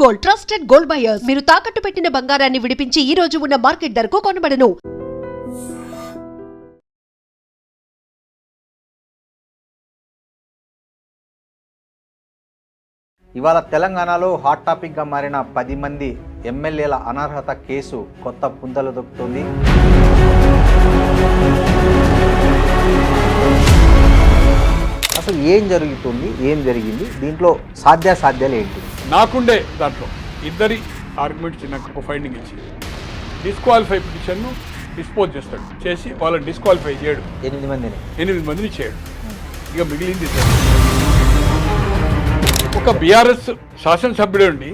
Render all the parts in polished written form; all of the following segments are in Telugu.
గోల్డ్ ట్రస్టెడ్ గోల్డ్ బయర్స్ మీరు తాకట్టు పెట్టిన బంగారాన్ని విడిపించి ఈ రోజు ఉన్న మార్కెట్ ధరకు కొనబడను. ఇవాళ తెలంగాణలో హాట్ టాపిక్గా మారిన 10 మంది ఎమ్మెల్యేల అనర్హత కేసు కొత్త పుంతలు దొక్కుతుంది. అసలు ఏం జరుగుతుంది, ఏం జరిగింది, దీంట్లో సాధ్యాసాధ్యాలు ఏంటి? నాకుండే దాంట్లో ఇద్దరి ఆర్గ్యుమెంట్స్ నాకు ఒక ఫైండింగ్ ఇచ్చి డిస్క్వాలిఫై పిటిషన్ను డిస్పోజ్ చేస్తాడు, చేసి వాళ్ళని డిస్క్వాలిఫై చేయడు. 8 మందిని చేయడు. ఇక మిగిలింది ఒక బీఆర్ఎస్ శాసనసభ్యుడు ఉండి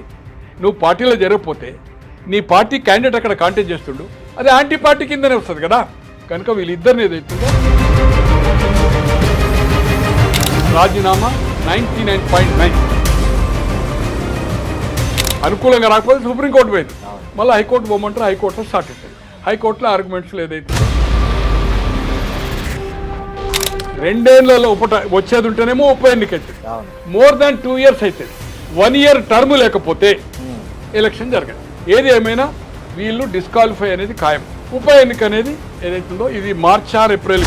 నువ్వు పార్టీలో జరగకపోతే నీ పార్టీ క్యాండిడేట్ అక్కడ కాంటెస్ట్ చేస్తుండు, అది యాంటీ పార్టీ కిందనే వస్తుంది కదా. కనుక వీళ్ళిద్దరిని ఏదైతుందో రాజీనామా 99.9 అనుకూలంగా రాకపోతే సుప్రీంకోర్టు పోయింది, మళ్ళీ హైకోర్టు పోమంటారు, హైకోర్టులో స్టార్ట్ అవుతుంది. హైకోర్టులో ఆర్గ్యుమెంట్స్లో ఏదైతే 2 ఏళ్లలో వచ్చేది ఉంటేనేమో ఉప ఎన్నిక అవుతుంది. మోర్ దాన్ 2 years అవుతుంది. 1 year టర్మ్ లేకపోతే ఎలక్షన్ జరగదు. ఏది ఏమైనా వీళ్ళు డిస్క్వాలిఫై అనేది ఖాయం. ఉప ఎన్నిక అనేది ఏదైతుందో ఇది మార్చ్ ఆర్ ఏప్రిల్.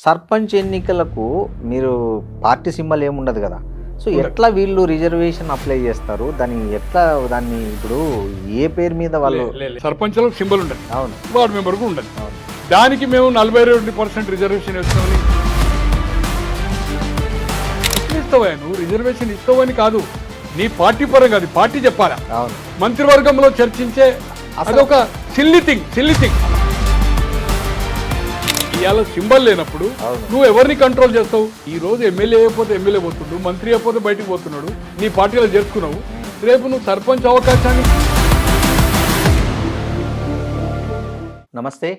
సర్పంచ్ ఎన్నికలకు మీరు పార్టీ సింబల్ ఏముండదు కదా, సో ఎట్లా వీళ్ళు రిజర్వేషన్ అప్లై చేస్తారు? దాన్ని ఇప్పుడు ఏ పేరు మీద వాళ్ళు? సర్పంచ్లో సింబల్ ఉండదు, అవును, వార్డు మెంబర్కు ఉండదు. దానికి మేము 42% రిజర్వేషన్ ఇస్తామని ఇస్తావా? నువ్వు రిజర్వేషన్ ఇస్తావని కాదు, నీ పార్టీ పరంగా అది పార్టీ చెప్పాలా. అవును, మంత్రివర్గంలో చర్చించే అదొక సిల్లీ థింగ్. ఇవాళ సింబల్ లేనప్పుడు నువ్వు ఎవరిని కంట్రోల్ చేస్తావు? ఈ రోజు ఎమ్మెల్యే అయిపోతే ఎమ్మెల్యే పోతున్నాడు, మంత్రి అయిపోతే బయటకు పోతున్నాడు, నీ పార్టీలో చేర్చుకున్నావు. రేపు నువ్వు సర్పంచ్ అవకాశాన్ని. నమస్తే,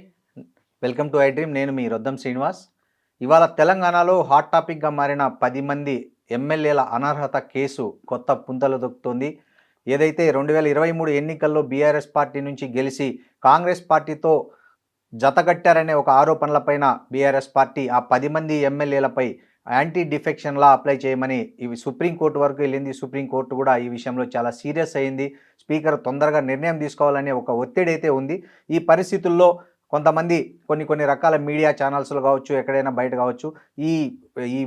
వెల్కమ్ టు ఐ డ్రీమ్. నేను మీ రొద్దం శ్రీనివాస్. ఇవాళ తెలంగాణలో హాట్ టాపిక్గా మారిన 10 మంది ఎమ్మెల్యేల అనర్హత కేసు కొత్త పుంతలు దొక్కుతోంది. ఏదైతే 2023 ఎన్నికల్లో బీఆర్ఎస్ పార్టీ నుంచి గెలిచి కాంగ్రెస్ పార్టీతో జతగట్టారనే ఒక ఆరోపణలపైన బీఆర్ఎస్ పార్టీ ఆ 10 మంది ఎమ్మెల్యేలపై యాంటీ డిఫెక్షన్ లా అప్లై చేయమని ఇవి సుప్రీంకోర్టు వరకు వెళ్ళింది. సుప్రీంకోర్టు కూడా ఈ విషయంలో చాలా సీరియస్ అయింది. స్పీకర్ తొందరగా నిర్ణయం తీసుకోవాలనే ఒక ఒత్తిడి అయితే ఉంది. ఈ పరిస్థితుల్లో కొంతమంది కొన్ని రకాల మీడియా ఛానల్స్లో కావచ్చు, ఎక్కడైనా బయట కావచ్చు, ఈ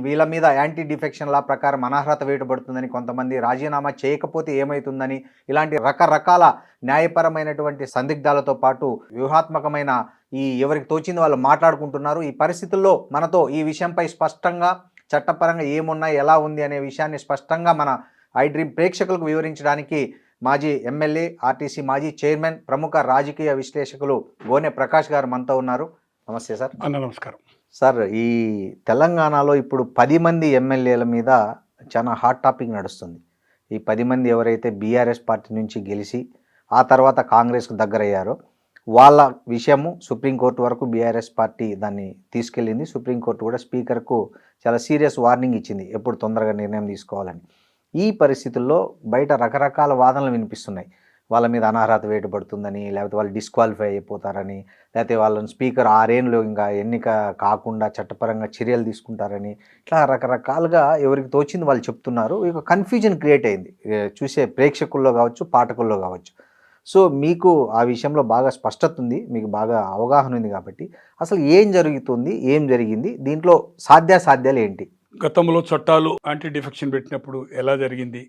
వీళ్ళ మీద యాంటీ డిఫెక్షన్ లా ప్రకారం అనర్హత వేయబడుతుందని, కొంతమంది రాజీనామా చేయకపోతే ఏమవుతుందని, ఇలాంటి రకరకాల న్యాయపరమైనటువంటి సందిగ్ధాలతో పాటు వ్యూహాత్మకమైన ఎవరికి తోచింది వాళ్ళు మాట్లాడుకుంటున్నారు. ఈ పరిస్థితుల్లో మనతో ఈ విషయంపై స్పష్టంగా చట్టపరంగా ఏమున్నాయి, ఎలా ఉంది అనే విషయాన్ని స్పష్టంగా మన ఐ డ్రీమ్ ప్రేక్షకులకు వివరించడానికి మాజీ ఎమ్మెల్యే, ఆర్టీసీ మాజీ చైర్మన్, ప్రముఖ రాజకీయ విశ్లేషకులు గోనె ప్రకాష్ గారు మనతో ఉన్నారు. నమస్తే సార్. నమస్కారం సార్. ఈ తెలంగాణలో ఇప్పుడు 10 మంది ఎమ్మెల్యేల మీద చాలా హాట్ టాపిక్ నడుస్తుంది. ఈ 10 మంది ఎవరైతే బీఆర్ఎస్ పార్టీ నుంచి గెలిచి ఆ తర్వాత కాంగ్రెస్కు దగ్గరయ్యారో వాళ్ళ విషయము సుప్రీంకోర్టు వరకు బీఆర్ఎస్ పార్టీ దాన్ని తీసుకెళ్ళింది. సుప్రీంకోర్టు కూడా స్పీకర్కు చాలా సీరియస్ వార్నింగ్ ఇచ్చింది, ఎప్పుడు తొందరగా నిర్ణయం తీసుకోవాలని. ఈ పరిస్థితుల్లో బయట రకరకాల వాదనలు వినిపిస్తున్నాయి. వాళ్ళ మీద అనర్హత వేయబడుతుందని, లేకపోతే వాళ్ళు డిస్క్వాలిఫై అయిపోతారని, లేకపోతే వాళ్ళని స్పీకర్ 6 ఏళ్ళు ఇంకా ఎన్నిక కాకుండా చట్టపరంగా చర్యలు తీసుకుంటారని, ఇట్లా రకరకాలుగా ఎవరికి తోచింది వాళ్ళు చెప్తున్నారు. ఇక కన్ఫ్యూజన్ క్రియేట్ అయింది చూసే ప్రేక్షకుల్లో కావచ్చు, పాఠకుల్లో కావచ్చు. సో మీకు ఆ విషయంలో బాగా స్పష్టత ఉంది, మీకు బాగా అవగాహన ఉంది కాబట్టి అసలు ఏం జరుగుతుంది, ఏం జరిగింది, దీంట్లో సాధ్యాసాధ్యాలు ఏంటి? గతంలో చట్టాలు యాంటీ డిఫెక్షన్ పెట్టినప్పుడు ఎలా జరిగింది,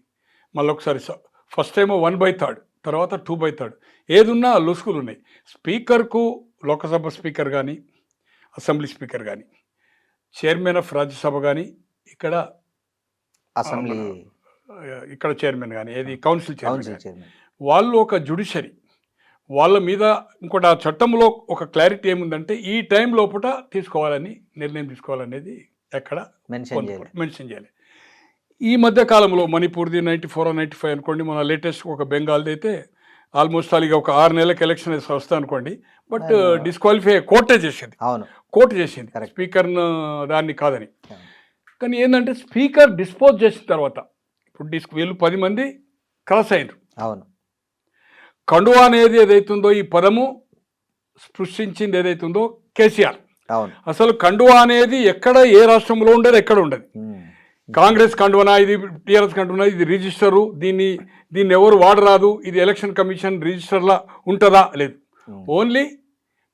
మళ్ళొకసారి ఫస్ట్ ఏమో 1/3, తర్వాత 2/3, ఏదున్నా లొసుగులు ఉన్నాయి. స్పీకర్కు లోకసభ స్పీకర్ కానీ, అసెంబ్లీ స్పీకర్ కానీ, చైర్మన్ ఆఫ్ రాజ్యసభ కానీ, ఇక్కడ అసెంబ్లీ ఇక్కడ చైర్మన్ కానీ, ఏది కౌన్సిల్ చైర్మన్, వాళ్ళు ఒక జ్యుడిషరీ, వాళ్ళ మీద ఇంకోటి ఆ చట్టంలో ఒక క్లారిటీ ఏముందంటే ఈ టైం లోపల తీసుకోవాలని, నిర్ణయం తీసుకోవాలనేది ఎక్కడ మెన్షన్ చేయాలి. ఈ మధ్య కాలంలో మణిపూర్ది 94 or 95 అనుకోండి, మన లేటెస్ట్ ఒక బెంగాల్ది అయితే ఆల్మోస్ట్ అలాగే ఒక 6 నెలలకు ఎలక్షన్ వస్తా అనుకోండి, బట్ డిస్క్వాలిఫై కోర్టే చేసింది. కోర్టు చేసింది స్పీకర్ను దాన్ని కాదని. కానీ ఏంటంటే స్పీకర్ డిస్పోజ్ చేసిన తర్వాత ఇప్పుడు వీళ్ళు 10 మంది క్రాస్ అయ్యారు. అవును, కండువా అనేది ఏదైతుందో ఈ పదము స్పృశించింది ఏదైతుందో కేసీఆర్. అసలు కండువా అనేది ఎక్కడ ఏ రాష్ట్రంలో ఉండదు, ఎక్కడ ఉండదు. కాంగ్రెస్ కండువనా, ఇది టీఆర్ఎస్ కండువనా, ఇది రిజిస్టరు, దీన్ని ఎవరు వాడరాదు, ఇది ఎలక్షన్ కమిషన్ రిజిస్టర్లా ఉంటుందా? లేదు. ఓన్లీ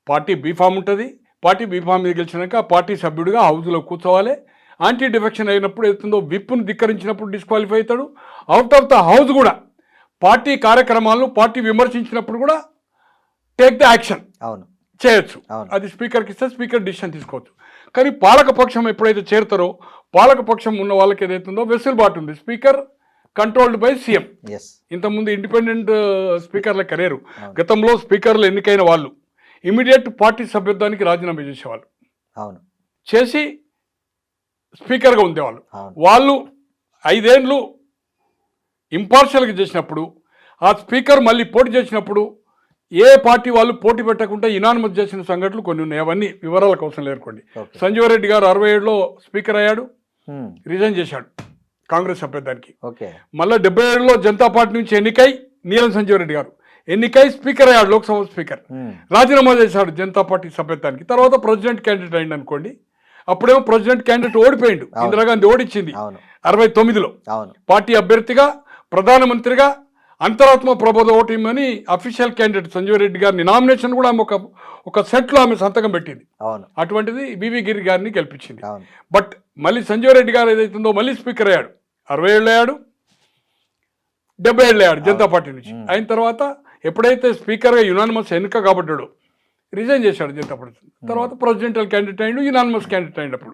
పార్టీ బీఫామ్ ఉంటుంది. పార్టీ బీఫామ్ మీద గెలిచినాక ఆ పార్టీ సభ్యుడిగా హౌస్లో కూర్చోవాలి. యాంటీ డిఫెక్షన్ అయినప్పుడు ఏతుందో విప్ను ధిక్కరించినప్పుడు డిస్క్వాలిఫై అవుతాడు. అవుట్ ఆఫ్ ద హౌస్ కూడా పార్టీ కార్యక్రమాలను పార్టీ విమర్శించినప్పుడు కూడా టేక్ ద యాక్షన్ చేయొచ్చు. అది స్పీకర్కి ఇస్తే స్పీకర్ డిసిషన్ తీసుకోవచ్చు. కానీ పాలకపక్షం ఎప్పుడైతే చేరుతారో పాలకపక్షం ఉన్న వాళ్ళకి ఏదైతుందో వెసులుబాటు ఉంది. Speaker controlled by CM. ఇంతకుముందు ఇండిపెండెంట్ స్పీకర్లకు లేరు. గతంలో స్పీకర్లు ఎన్నికైన వాళ్ళు ఇమీడియట్ పార్టీ సభ్యత్వానికి రాజీనామా చేసేవాళ్ళు. చేసి స్పీకర్గా ఉండేవాళ్ళు. వాళ్ళు 5 ఏళ్ళు ఇంపార్షియల్గా చేసినప్పుడు ఆ స్పీకర్ మళ్ళీ పోటీ చేసినప్పుడు ఏ పార్టీ వాళ్ళు పోటీ పెట్టకుండా ఇనానిమస్ చేసిన సంఘటనలు కొన్ని ఉన్నాయి. అవన్నీ వివరాల కోసం లేరుకోండి. సంజీవరెడ్డి గారు 67లో స్పీకర్ అయ్యాడు, రిజైన్ చేశాడు కాంగ్రెస్ సభ్యత్వానికి. మళ్ళీ 77లో జనతా పార్టీ నుంచి ఎన్నికై నీలం సంజీవరెడ్డి గారు ఎన్నికై స్పీకర్ అయ్యాడు, లోక్సభ స్పీకర్. రాజీనామా చేశాడు జనతా పార్టీ సభ్యత్వానికి. తర్వాత ప్రెసిడెంట్ క్యాండిడేట్ అయింది అనుకోండి. అప్పుడేమో ప్రెసిడెంట్ క్యాండిడేట్ ఓడిపోయిండు. ఇందిరాగాంధీ ఓడిచ్చింది 69లో. పార్టీ అభ్యర్థిగా ప్రధానమంత్రిగా అంతరాత్మ ప్రబోధ ఓటిమని అఫీషియల్ క్యాండిడేట్ సంజీవ్ రెడ్డి గారిని నామినేషన్ కూడా ఆమె ఒక సెట్లో ఆమె సంతకం పెట్టింది. అటువంటిది బివి గిరి గారిని గెలిపించింది. బట్ మళ్ళీ సంజీవ్ రెడ్డి గారు ఏదైతుందో మళ్ళీ స్పీకర్ అయ్యాడు. 60 ఏళ్ళు అయ్యాడు, 70 ఏళ్ళు అయ్యాడు జనతా పార్టీ నుంచి. అయిన తర్వాత ఎప్పుడైతే స్పీకర్గా యునానిమస్ ఎన్నిక కాబట్టాడో రిజైన్ చేశాడు జనతా పార్టీ. తర్వాత ప్రెసిడెంటల్ క్యాండిడేట్ అయ్యిండు, యునానిమస్ క్యాండిడేట్ అయినప్పుడు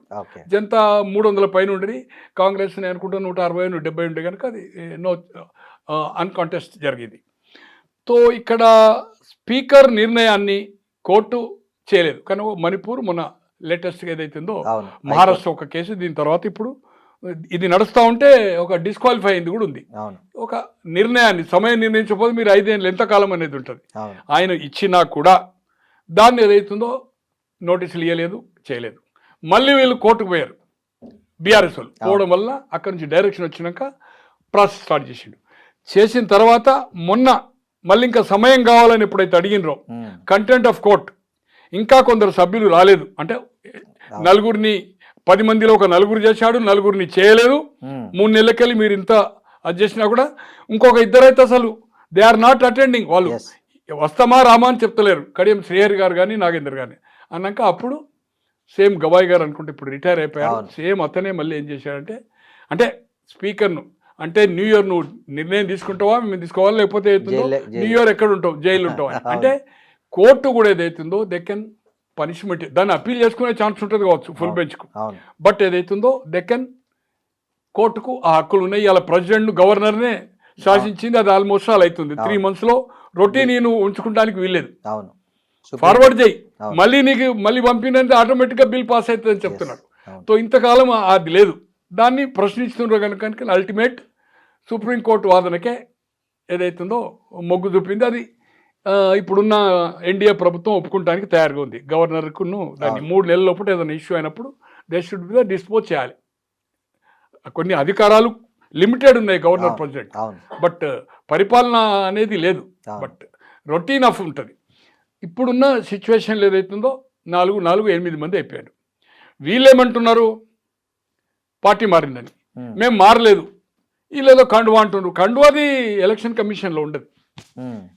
జనతా 300 పైన ఉండేది. కాంగ్రెస్ నేను అనుకుంటా 160, 170 ఉండే కనుక అది నో అన్కాంటెస్ట్ జరిగింది. సో ఇక్కడ స్పీకర్ నిర్ణయాన్ని కోర్టు చేయలేదు. కానీ మణిపూర్ మొన్న లేటెస్ట్గా ఏదైతుందో మహారాష్ట్ర ఒక కేసు, దీని తర్వాత ఇప్పుడు ఇది నడుస్తూ ఉంటే ఒక డిస్క్వాలిఫై అయింది కూడా ఉంది. ఒక నిర్ణయాన్ని సమయం నిర్ణయించకపోతే మీరు 5 ఏళ్ళు ఎంతకాలం అనేది ఉంటుంది. ఆయన ఇచ్చినా కూడా దాన్ని ఏదైతుందో నోటీసులు ఇవ్వలేదు, చేయలేదు. మళ్ళీ వీళ్ళు కోర్టుకు పోయారు బీఆర్ఎస్ వాళ్ళు. పోవడం వల్ల అక్కడి నుంచి డైరెక్షన్ వచ్చినాక ప్రాసెస్ స్టార్ట్ చేసిన తర్వాత మొన్న మళ్ళీ ఇంకా సమయం కావాలని ఎప్పుడైతే అడిగినరో కంటెంట్ ఆఫ్ కోర్ట్ ఇంకా కొందరు సభ్యులు రాలేదు. అంటే 10 మందిలో ఒక 4 చేశాడు, 4 చేయలేదు. 3 నెలలకెళ్ళి మీరు ఇంత అది చేసినా కూడా ఇంకొక 2 అయితే అసలు దే ఆర్ నాట్ అటెండింగ్. వాళ్ళు వస్తామా రామా అని చెప్తలేరు. కడియం శ్రీహరి గారు కానీ నాగేందర్ కానీ అన్నాక అప్పుడు సేమ్ గవాయి గారు అనుకుంటే ఇప్పుడు రిటైర్ అయిపోయారు. సేమ్ అతనే మళ్ళీ ఏం చేశాడంటే, అంటే స్పీకర్ను అంటే న్యూ ఇయర్ నువ్వు నిర్ణయం తీసుకుంటావా, మేము తీసుకోవాలి, లేకపోతే న్యూ ఇయర్ ఎక్కడ ఉంటావు, జైలు ఉంటావు అని. అంటే కోర్టు కూడా ఏదైతుందో దే కెన్ పనిష్మెంట్, దాన్ని అప్పీల్ చేసుకునే ఛాన్స్ ఉంటుంది కావచ్చు ఫుల్ బెంచ్కు. బట్ ఏదైతుందో దే కెన్ కోర్టుకు ఆ హక్కులు ఉన్నాయి. ఇలా ప్రెసిడెంట్ గవర్నర్నే శాసించింది. అది ఆల్మోస్ట్ ఆల్ అవుతుంది. 3 monthsలో రొటీన్ నేను ఉంచుకోవడానికి వీల్లేదు. ఫార్వర్డ్ చేయి, మళ్ళీ పంపినంటే ఆటోమేటిక్గా బిల్ పాస్ అవుతుందని చెప్తున్నారు. సో ఇంతకాలం అది లేదు. దాన్ని ప్రశ్నిస్తున్నారు కనుక అల్టిమేట్ సుప్రీంకోర్టు వాదనకే ఏదైతుందో మొగ్గు చూపింది. అది ఇప్పుడున్న ఎన్డీఏ ప్రభుత్వం ఒప్పుకోవడానికి తయారుగా ఉంది. గవర్నర్కును దాన్ని 3 నెలల లోపల ఏదైనా ఇష్యూ అయినప్పుడు దే షుడ్ బి డిస్పోజ్ చేయాలి. కొన్ని అధికారాలు లిమిటెడ్ ఉన్నాయి గవర్నర్ ప్రెసిడెంట్, బట్ పరిపాలన అనేది లేదు. బట్ రొటీన్ ఆఫ్ ఉంటుంది. ఇప్పుడున్న సిచ్యువేషన్లు ఏదైతుందో 8 మంది అయిపోయారు. వీళ్ళేమంటున్నారు, పార్టీ మారిందని. మేము మారలేదు, వీళ్ళేదో కండువా అంటున్నారు. కండువాది ఎలక్షన్ కమిషన్లో ఉండదు.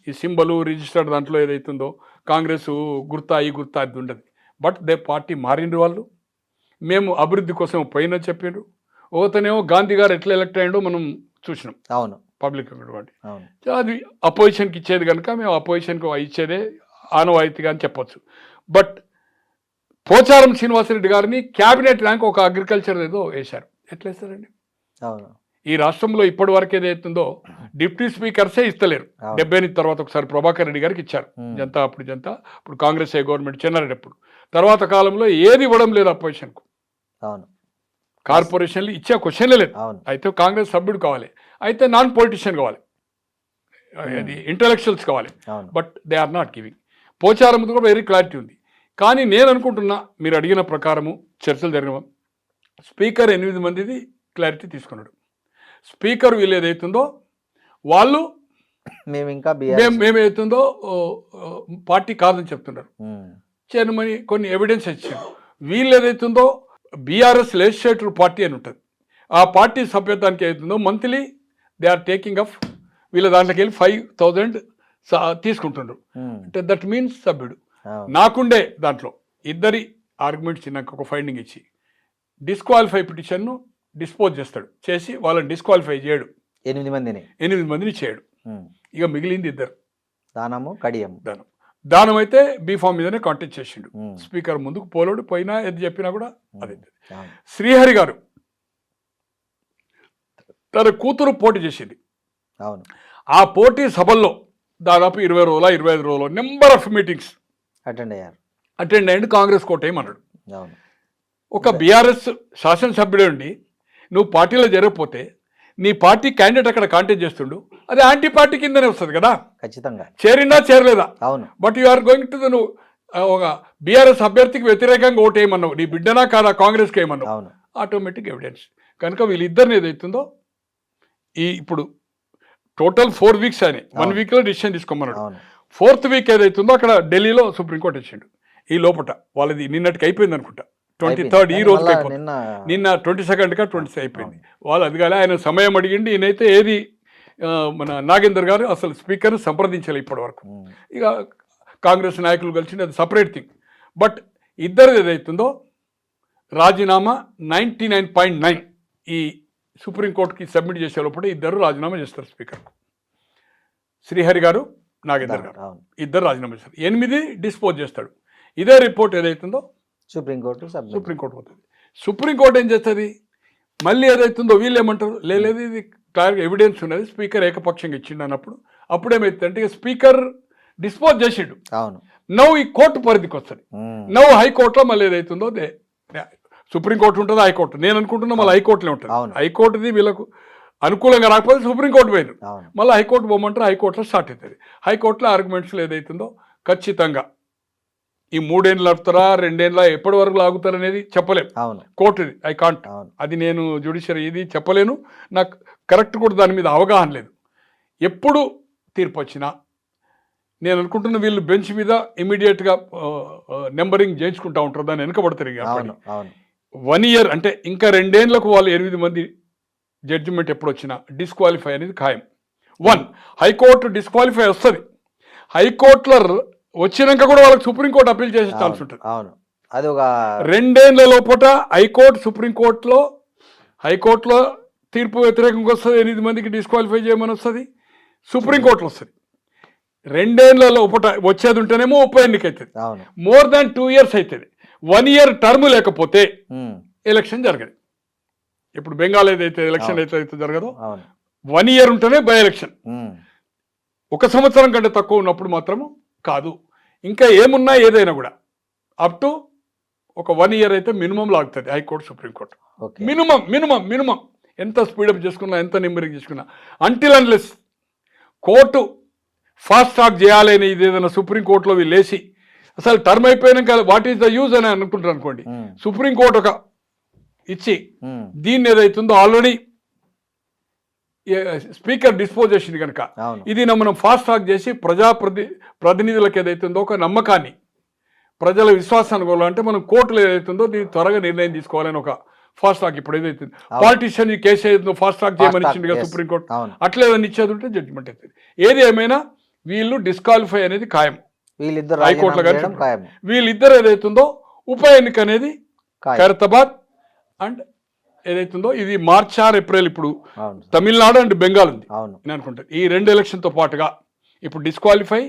ఈ సింబలు రిజిస్టర్డ్ దాంట్లో ఏదైతుందో కాంగ్రెస్ గుర్తా ఈ గుర్తా అది ఉండదు. బట్ దే పార్టీ మారిండ్రు వాళ్ళు. మేము అభివృద్ధి కోసం పోయినా చెప్పారు. ఒకతనేమో గాంధీ గారు ఎట్లా ఎలక్ట్ అయ్యాడో మనం చూసినాం. అవును, పబ్లిక్ కాబట్టి అది అపోజిషన్కి ఇచ్చేది కనుక మేము అపోజిషన్కి ఇచ్చేదే ఆనవాయితీగా అని చెప్పొచ్చు. బట్ పోచారం శ్రీనివాసరెడ్డి గారిని క్యాబినెట్ ర్యాంక్ ఒక అగ్రికల్చర్ ఏదో వేశారు. ఎట్లా వేస్తారండి? ఈ రాష్ట్రంలో ఇప్పటి వరకు ఏదైతుందో డిప్యూటీ స్పీకర్సే ఇస్తలేరు. 70 తర్వాత ఒకసారి ప్రభాకర్ రెడ్డి గారికి ఇచ్చారు జనతా, ఇప్పుడు కాంగ్రెస్ గవర్నమెంట్ చెన్నారెడ్డి అప్పుడు. తర్వాత కాలంలో ఏది ఇవ్వడం లేదు అపోజిషన్కు. కార్పొరేషన్లు ఇచ్చే క్వశ్చన్లే లేదు. అయితే కాంగ్రెస్ సభ్యుడు కావాలి, అయితే నాన్ పొలిటీషియన్ కావాలి, అది ఇంటలెక్చువల్స్ కావాలి. But they are not giving. Pocharam కూడా వెరీ క్లారిటీ ఉంది. కానీ నేను అనుకుంటున్నా మీరు అడిగిన ప్రకారము చర్చలు జరిగిన స్పీకర్ 8 మందిది క్లారిటీ తీసుకున్నాడు. స్పీకర్ వీళ్ళు ఏదైతుందో వాళ్ళు మేమేదైతుందో పార్టీ కాదని చెప్తున్నారు. చైర్మన్ కొన్ని ఎవిడెన్స్ ఇచ్చారు. వీళ్ళు ఏదైతుందో బీఆర్ఎస్ లెజిస్లేటివ్ పార్టీ అని ఉంటుంది. ఆ పార్టీ సభ్యత్వానికి ఏదైతుందో monthly they are taking off వీళ్ళ దాంట్లోకి వెళ్ళి 5,000 తీసుకుంటుండ్రు. అంటే దట్ మీన్స్ సభ్యుడు. నాకుండే దాంట్లో ఇద్దరి ఆర్గ్యుమెంట్స్ నాకు ఒక ఫైండింగ్ ఇచ్చి డిస్క్వాలిఫై పిటిషన్ను డిస్పోజ్ చేసి వాళ్ళని డిస్క్వాలిఫై చేయడు. 8 మందిని చేయడు. ఇక మిగిలింది ఇద్దరు, దానము కడియం. దానం అయితే బీఫామ్ మీదనే కాంటెస్ట్ చేసిండు. స్పీకర్ ముందుకు పోలేడు, పోయినా ఏది చెప్పినా కూడా అదే. శ్రీహరి గారు తన కూతురు పోటీ చేసింది. అవును. ఆ పోటీ సభల్లో దాదాపు 20 రోజుల 25 రోజుల నెంబర్ ఆఫ్ మీటింగ్స్ అటెండ్ అయ్యింది. కాంగ్రెస్ కోటేయమన్నాడు. ఒక బీఆర్ఎస్ శాసనసభ్యుడే ఉండి నువ్వు పార్టీలో జరగకపోతే నీ పార్టీ క్యాండిడేట్ అక్కడ కాంటెస్ట్ చేస్తుండు, అది యాంటీ పార్టీ కిందనే వస్తుంది కదా, ఖచ్చితంగా. చేరిందా చేరలేదా? అవును. But you are going to నువ్వు ఒక బీఆర్ఎస్ అభ్యర్థికి వ్యతిరేకంగా ఓటు వేయమన్నావు, నీ బిడ్డనా కాదా కాంగ్రెస్కి వేయమన్నావు, ఆటోమేటిక్ ఎవిడెన్స్. కనుక వీళ్ళిద్దరిని ఏదైతుందో ఇప్పుడు టోటల్ 4 వీక్స్ అని 1 వీక్లో డిసిషన్ తీసుకోమన్నాడు. 4th వీక్ ఏదైతుందో అక్కడ ఢిల్లీలో సుప్రీంకోర్టు ఇచ్చిండు. ఈ లోపల వాళ్ళది నిన్నటికి అయిపోయింది అనుకుంటా, 23rd ఈ రోజుకి అయిపోయింది. నిన్న 22nd 20 అయిపోయింది. వాళ్ళు అది కాలే, ఆయన సమయం అడిగిండి. ఈయనైతే ఏది మన నాగేందర్ గారు అసలు స్పీకర్ని సంప్రదించాలి ఇప్పటి వరకు. ఇక కాంగ్రెస్ నాయకులు కలిసి అది సపరేట్ థింగ్. బట్ ఇద్దరు ఏదైతుందో రాజీనామా 99.9 ఈ సుప్రీంకోర్టుకి సబ్మిట్ చేసే లోపల ఇద్దరు రాజీనామా చేస్తారు స్పీకర్కు. శ్రీహరి గారు, నాగేందర్ గారు ఇద్దరు రాజీనామా చేస్తారు. 8 డిస్పోజ్ చేస్తాడు. ఇదే రిపోర్ట్ ఏదైతుందో సుప్రీంకోర్టు పోతుంది. సుప్రీంకోర్టు ఏం చేస్తుంది, మళ్ళీ ఏదైతుందో వీళ్ళు ఏమంటారు, లేదు ఇది క్లియర్గా ఎవిడెన్స్ ఉన్నది, స్పీకర్ ఏకపక్షంగా ఇచ్చిండు అన్నప్పుడు అప్పుడేమైతుందంటే స్పీకర్ డిస్పోజ్ చేసిండు. నవ్వు ఈ కోర్టు పరిధికి వస్తుంది. నవ్వు హైకోర్టులో మళ్ళీ ఏదైతుందో సుప్రీంకోర్టు ఉంటుంది, హైకోర్టు. నేను అనుకుంటున్నా మళ్ళీ హైకోర్టులో ఉంటుంది. హైకోర్టుది వీళ్ళకు అనుకూలంగా రాకపోతే సుప్రీంకోర్టు పోయినారు, మళ్ళీ హైకోర్టు పోమంటారు, హైకోర్టులో స్టార్ట్ అవుతుంది. హైకోర్టులో ఆర్గ్యుమెంట్స్లో ఏదైతుందో ఖచ్చితంగా ఈ 3 ఏళ్ళు ఆగుతారా 2 ఏళ్ళ ఎప్పటి వరకు లాగుతారు అనేది చెప్పలేము. కోర్టుది ఐ కాంట్, అది నేను జ్యుడిషియరీ ఇది చెప్పలేను, నాకు కరెక్ట్ కూడా దాని మీద అవగాహన లేదు. ఎప్పుడు తీర్పు వచ్చినా నేను అనుకుంటున్న వీళ్ళు బెంచ్ మీద ఇమీడియట్గా నెంబరింగ్ చేయించుకుంటూ ఉంటారు, దాన్ని వెనకబడతారు. 1 ఇయర్ అంటే ఇంకా 2 ఏళ్లకు వాళ్ళు 8 మంది జడ్జిమెంట్ ఎప్పుడు వచ్చినా డిస్క్వాలిఫై అనేది ఖాయం. 1 హైకోర్టు డిస్క్వాలిఫై వస్తుంది, హైకోర్టులో వచ్చినాక కూడా వాళ్ళకి సుప్రీంకోర్టు అప్పీల్ చేసే ఛాన్స్ ఉంటుంది. అది ఒక 2 ఏళ్ల లోపల హైకోర్టు హైకోర్టులో తీర్పు వ్యతిరేకంగా వస్తుంది, 8 మందికి డిస్క్వాలిఫై చేయమని వస్తుంది, సుప్రీంకోర్టులో వస్తుంది. 2 ఏళ్ల లోపల వచ్చేది ఉంటేనేమో ఉప ఎన్నిక అవుతుంది. మోర్ దాన్ 2 ఇయర్స్ అవుతుంది. 1 ఇయర్ టర్మ్ లేకపోతే ఎలక్షన్ జరగదు. ఇప్పుడు బెంగాల్ ఏదైతే ఎలక్షన్ అయితే జరగదో 1 ఇయర్ ఉంటేనే బై ఎలక్షన్. 1 సంవత్సరం కంటే తక్కువ ఉన్నప్పుడు మాత్రము కాదు. ఇంకా ఏమున్నా ఏదైనా కూడా అప్ టు ఒక 1 ఇయర్ అయితే మినిమం లాగుతుంది హైకోర్టు సుప్రీంకోర్టు. మినిమం ఎంత స్పీడప్ చేసుకున్నా, ఎంత నెంబరింగ్ చేసుకున్నా, until unless court fast track చేయాలి అని ఇది ఏదైనా సుప్రీంకోర్టులో వీళ్ళేసి అసలు టర్మ్ అయిపోయాక వాట్ ఈస్ ద యూజ్ అని అనుకుంటారు అనుకోండి, సుప్రీంకోర్టు ఒక ఇచ్చి దీన్ని ఏదైతుందో ఆల్రెడీ స్పీకర్ డిస్పోజ్ చేసింది కనుక ఇది మనం ఫాస్ట్ ట్రాక్ చేసి ప్రతినిధులకు ఏదైతుందో ఒక నమ్మకాన్ని, ప్రజల విశ్వాసాన్ని కోవాలంటే మనం కోర్టులో ఏదైతుందో దీన్ని త్వరగా నిర్ణయం తీసుకోవాలని ఒక ఫాస్ట్ ట్రాక్. ఇప్పుడు ఏదైతే పాలిటిషియన్ ఈ కేసు ఏదైతుందో ఫాస్ట్ ట్రాక్ చేయమని ఇచ్చింది కదా సుప్రీంకోర్టు, అట్లా ఏదైనా ఇచ్చేది ఉంటే జడ్జిమెంట్ అవుతుంది. ఏది ఏమైనా వీళ్ళు డిస్క్వాలిఫై అనేది ఖాయం, హైకోర్టులో కానీ వీళ్ళిద్దరు ఏదైతుందో ఉప ఎన్నిక అనేది ఖైరతాబాద్ అండ్ ఏదైతుందో ఇది మార్చ్ ఆర్ ఏప్రిల్. ఇప్పుడు తమిళనాడు అండ్ బెంగాల్ ఉంది నేను అనుకుంటాను. ఈ 2 ఎలక్షన్తో పాటుగా ఇప్పుడు డిస్క్వాలిఫై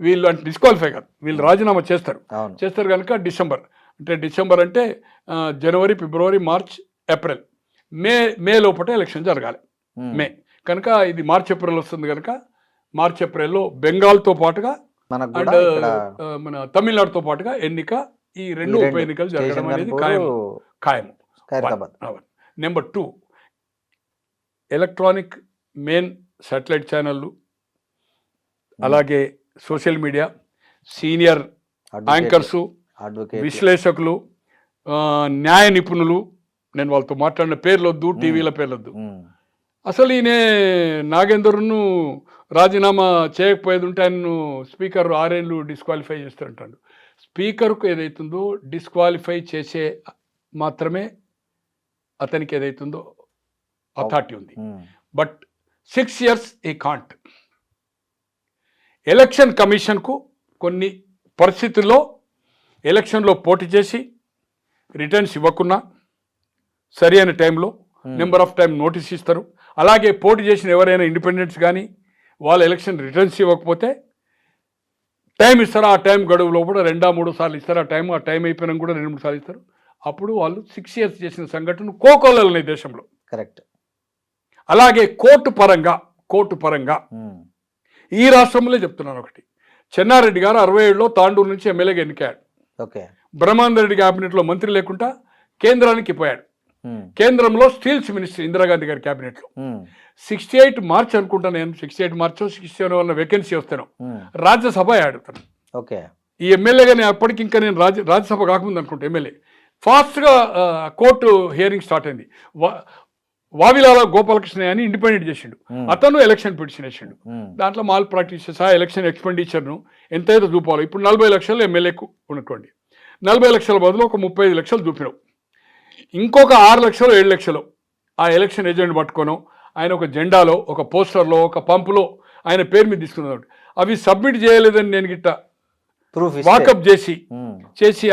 వీళ్ళు అంటే డిస్క్వాలిఫై కాదు, వీళ్ళు రాజీనామా చేస్తారు కనుక డిసెంబర్ అంటే జనవరి, ఫిబ్రవరి, మార్చ్, ఏప్రిల్, మే లోపల ఎలక్షన్ జరగాలి. మే కనుక ఇది మార్చ్ ఏప్రిల్ వస్తుంది కనుక మార్చ్ ఏప్రిల్లో బెంగాల్తో పాటుగా అండ్ మన తమిళనాడుతో పాటుగా ఎన్నిక, ఈ 2 ఉప ఎన్నికలు జరగడం అనేది ఖాయం. నెంబర్ 2 ఎలక్ట్రానిక్ మెయిన్ శాటిలైట్ ఛానళ్ళు, అలాగే సోషల్ మీడియా, సీనియర్ యాంకర్సు, విశ్లేషకులు, న్యాయ నిపుణులు, నేను వాళ్ళతో మాట్లాడిన పేర్లొద్దు, టీవీల పేర్లొద్దు. అసలు ఈయన నాగేందర్ను రాజీనామా చేయకపోయేది ఉంటే ఆయన్ను స్పీకర్ 6 ఏళ్ళు డిస్క్వాలిఫై చేస్తుంటాడు. స్పీకర్కు ఏదైతుందో డిస్క్వాలిఫై చేసే మాత్రమే అతనికి ఏదైతుందో అథారిటీ ఉంది. బట్ 6 years ఈ కాంట్. ఎలక్షన్ కమిషన్కు కొన్ని పరిస్థితుల్లో ఎలక్షన్లో పోటీ చేసి రిటర్న్స్ ఇవ్వకున్నా సరి అయిన టైంలో నెంబర్ ఆఫ్ టైం నోటీస్ ఇస్తారు. అలాగే పోటీ చేసిన ఎవరైనా ఇండిపెండెంట్స్ కానీ వాళ్ళ ఎలక్షన్ రిటర్న్స్ ఇవ్వకపోతే టైం ఇస్తారు. ఆ టైం గడువులో కూడా 2-3 సార్లు ఇస్తారు. ఆ టైం అయిపోయినా కూడా 2-3 సార్లు ఇస్తారు. అప్పుడు వాళ్ళు 6 years చేసిన సంఘటన కోకోలలు ఉన్నాయి దేశంలో. కరెక్ట్. అలాగే కోర్టు పరంగా ఈ రాష్ట్రంలో చెప్తున్నాను ఒకటి. చెన్నారెడ్డి గారు 67లో తాండూరు నుంచి ఎమ్మెల్యేగా ఎన్నికాడు. ఓకే. బ్రహ్మానంద రెడ్డి క్యాబినెట్లో మంత్రి లేకుండా కేంద్రానికి పోయాడు. కేంద్రంలో స్టీల్స్ మినిస్టర్ ఇందిరాగాంధీ గారి క్యాబినెట్లో 68 మార్చ్ అనుకుంటా, నేను 68 మార్చో 67 వల్ల వేకెన్సీ వస్తాను రాజ్యసభ ఆడుతాను. ఓకే. ఈ ఎమ్మెల్యేగా నేను అప్పటికి ఇంకా నేను రాజ్యసభ కాకముందు అనుకుంటా ఎమ్మెల్యే. ఫాస్ట్గా కోర్టు హియరింగ్ స్టార్ట్ అయింది. వావిలాల గోపాలకృష్ణ అని ఇండిపెండెంట్ చేసిండు. అతను ఎలక్షన్ పిటిషన్ వేసిండు. దాంట్లో మాల్ ప్రాక్టీసెస్ ఆ ఎలక్షన్ ఎక్స్పెండిచర్ను ఎంతైతే చూపాలో. ఇప్పుడు 40 లక్షలు ఎమ్మెల్యేకు ఉన్నటువంటి 40 లక్షల బదులు ఒక 35 లక్షలు చూపినావు. ఇంకొక 6 లక్షలు 7 లక్షలు ఆ ఎలక్షన్ ఏజెంట్ పట్టుకోను ఆయన ఒక జెండాలో, ఒక పోస్టర్లో, ఒక పంపులో ఆయన పేరు మీద తీసుకున్నాడు. అవి సబ్మిట్ చేయలేదని నేను గిట్ట వాకప్ చేసి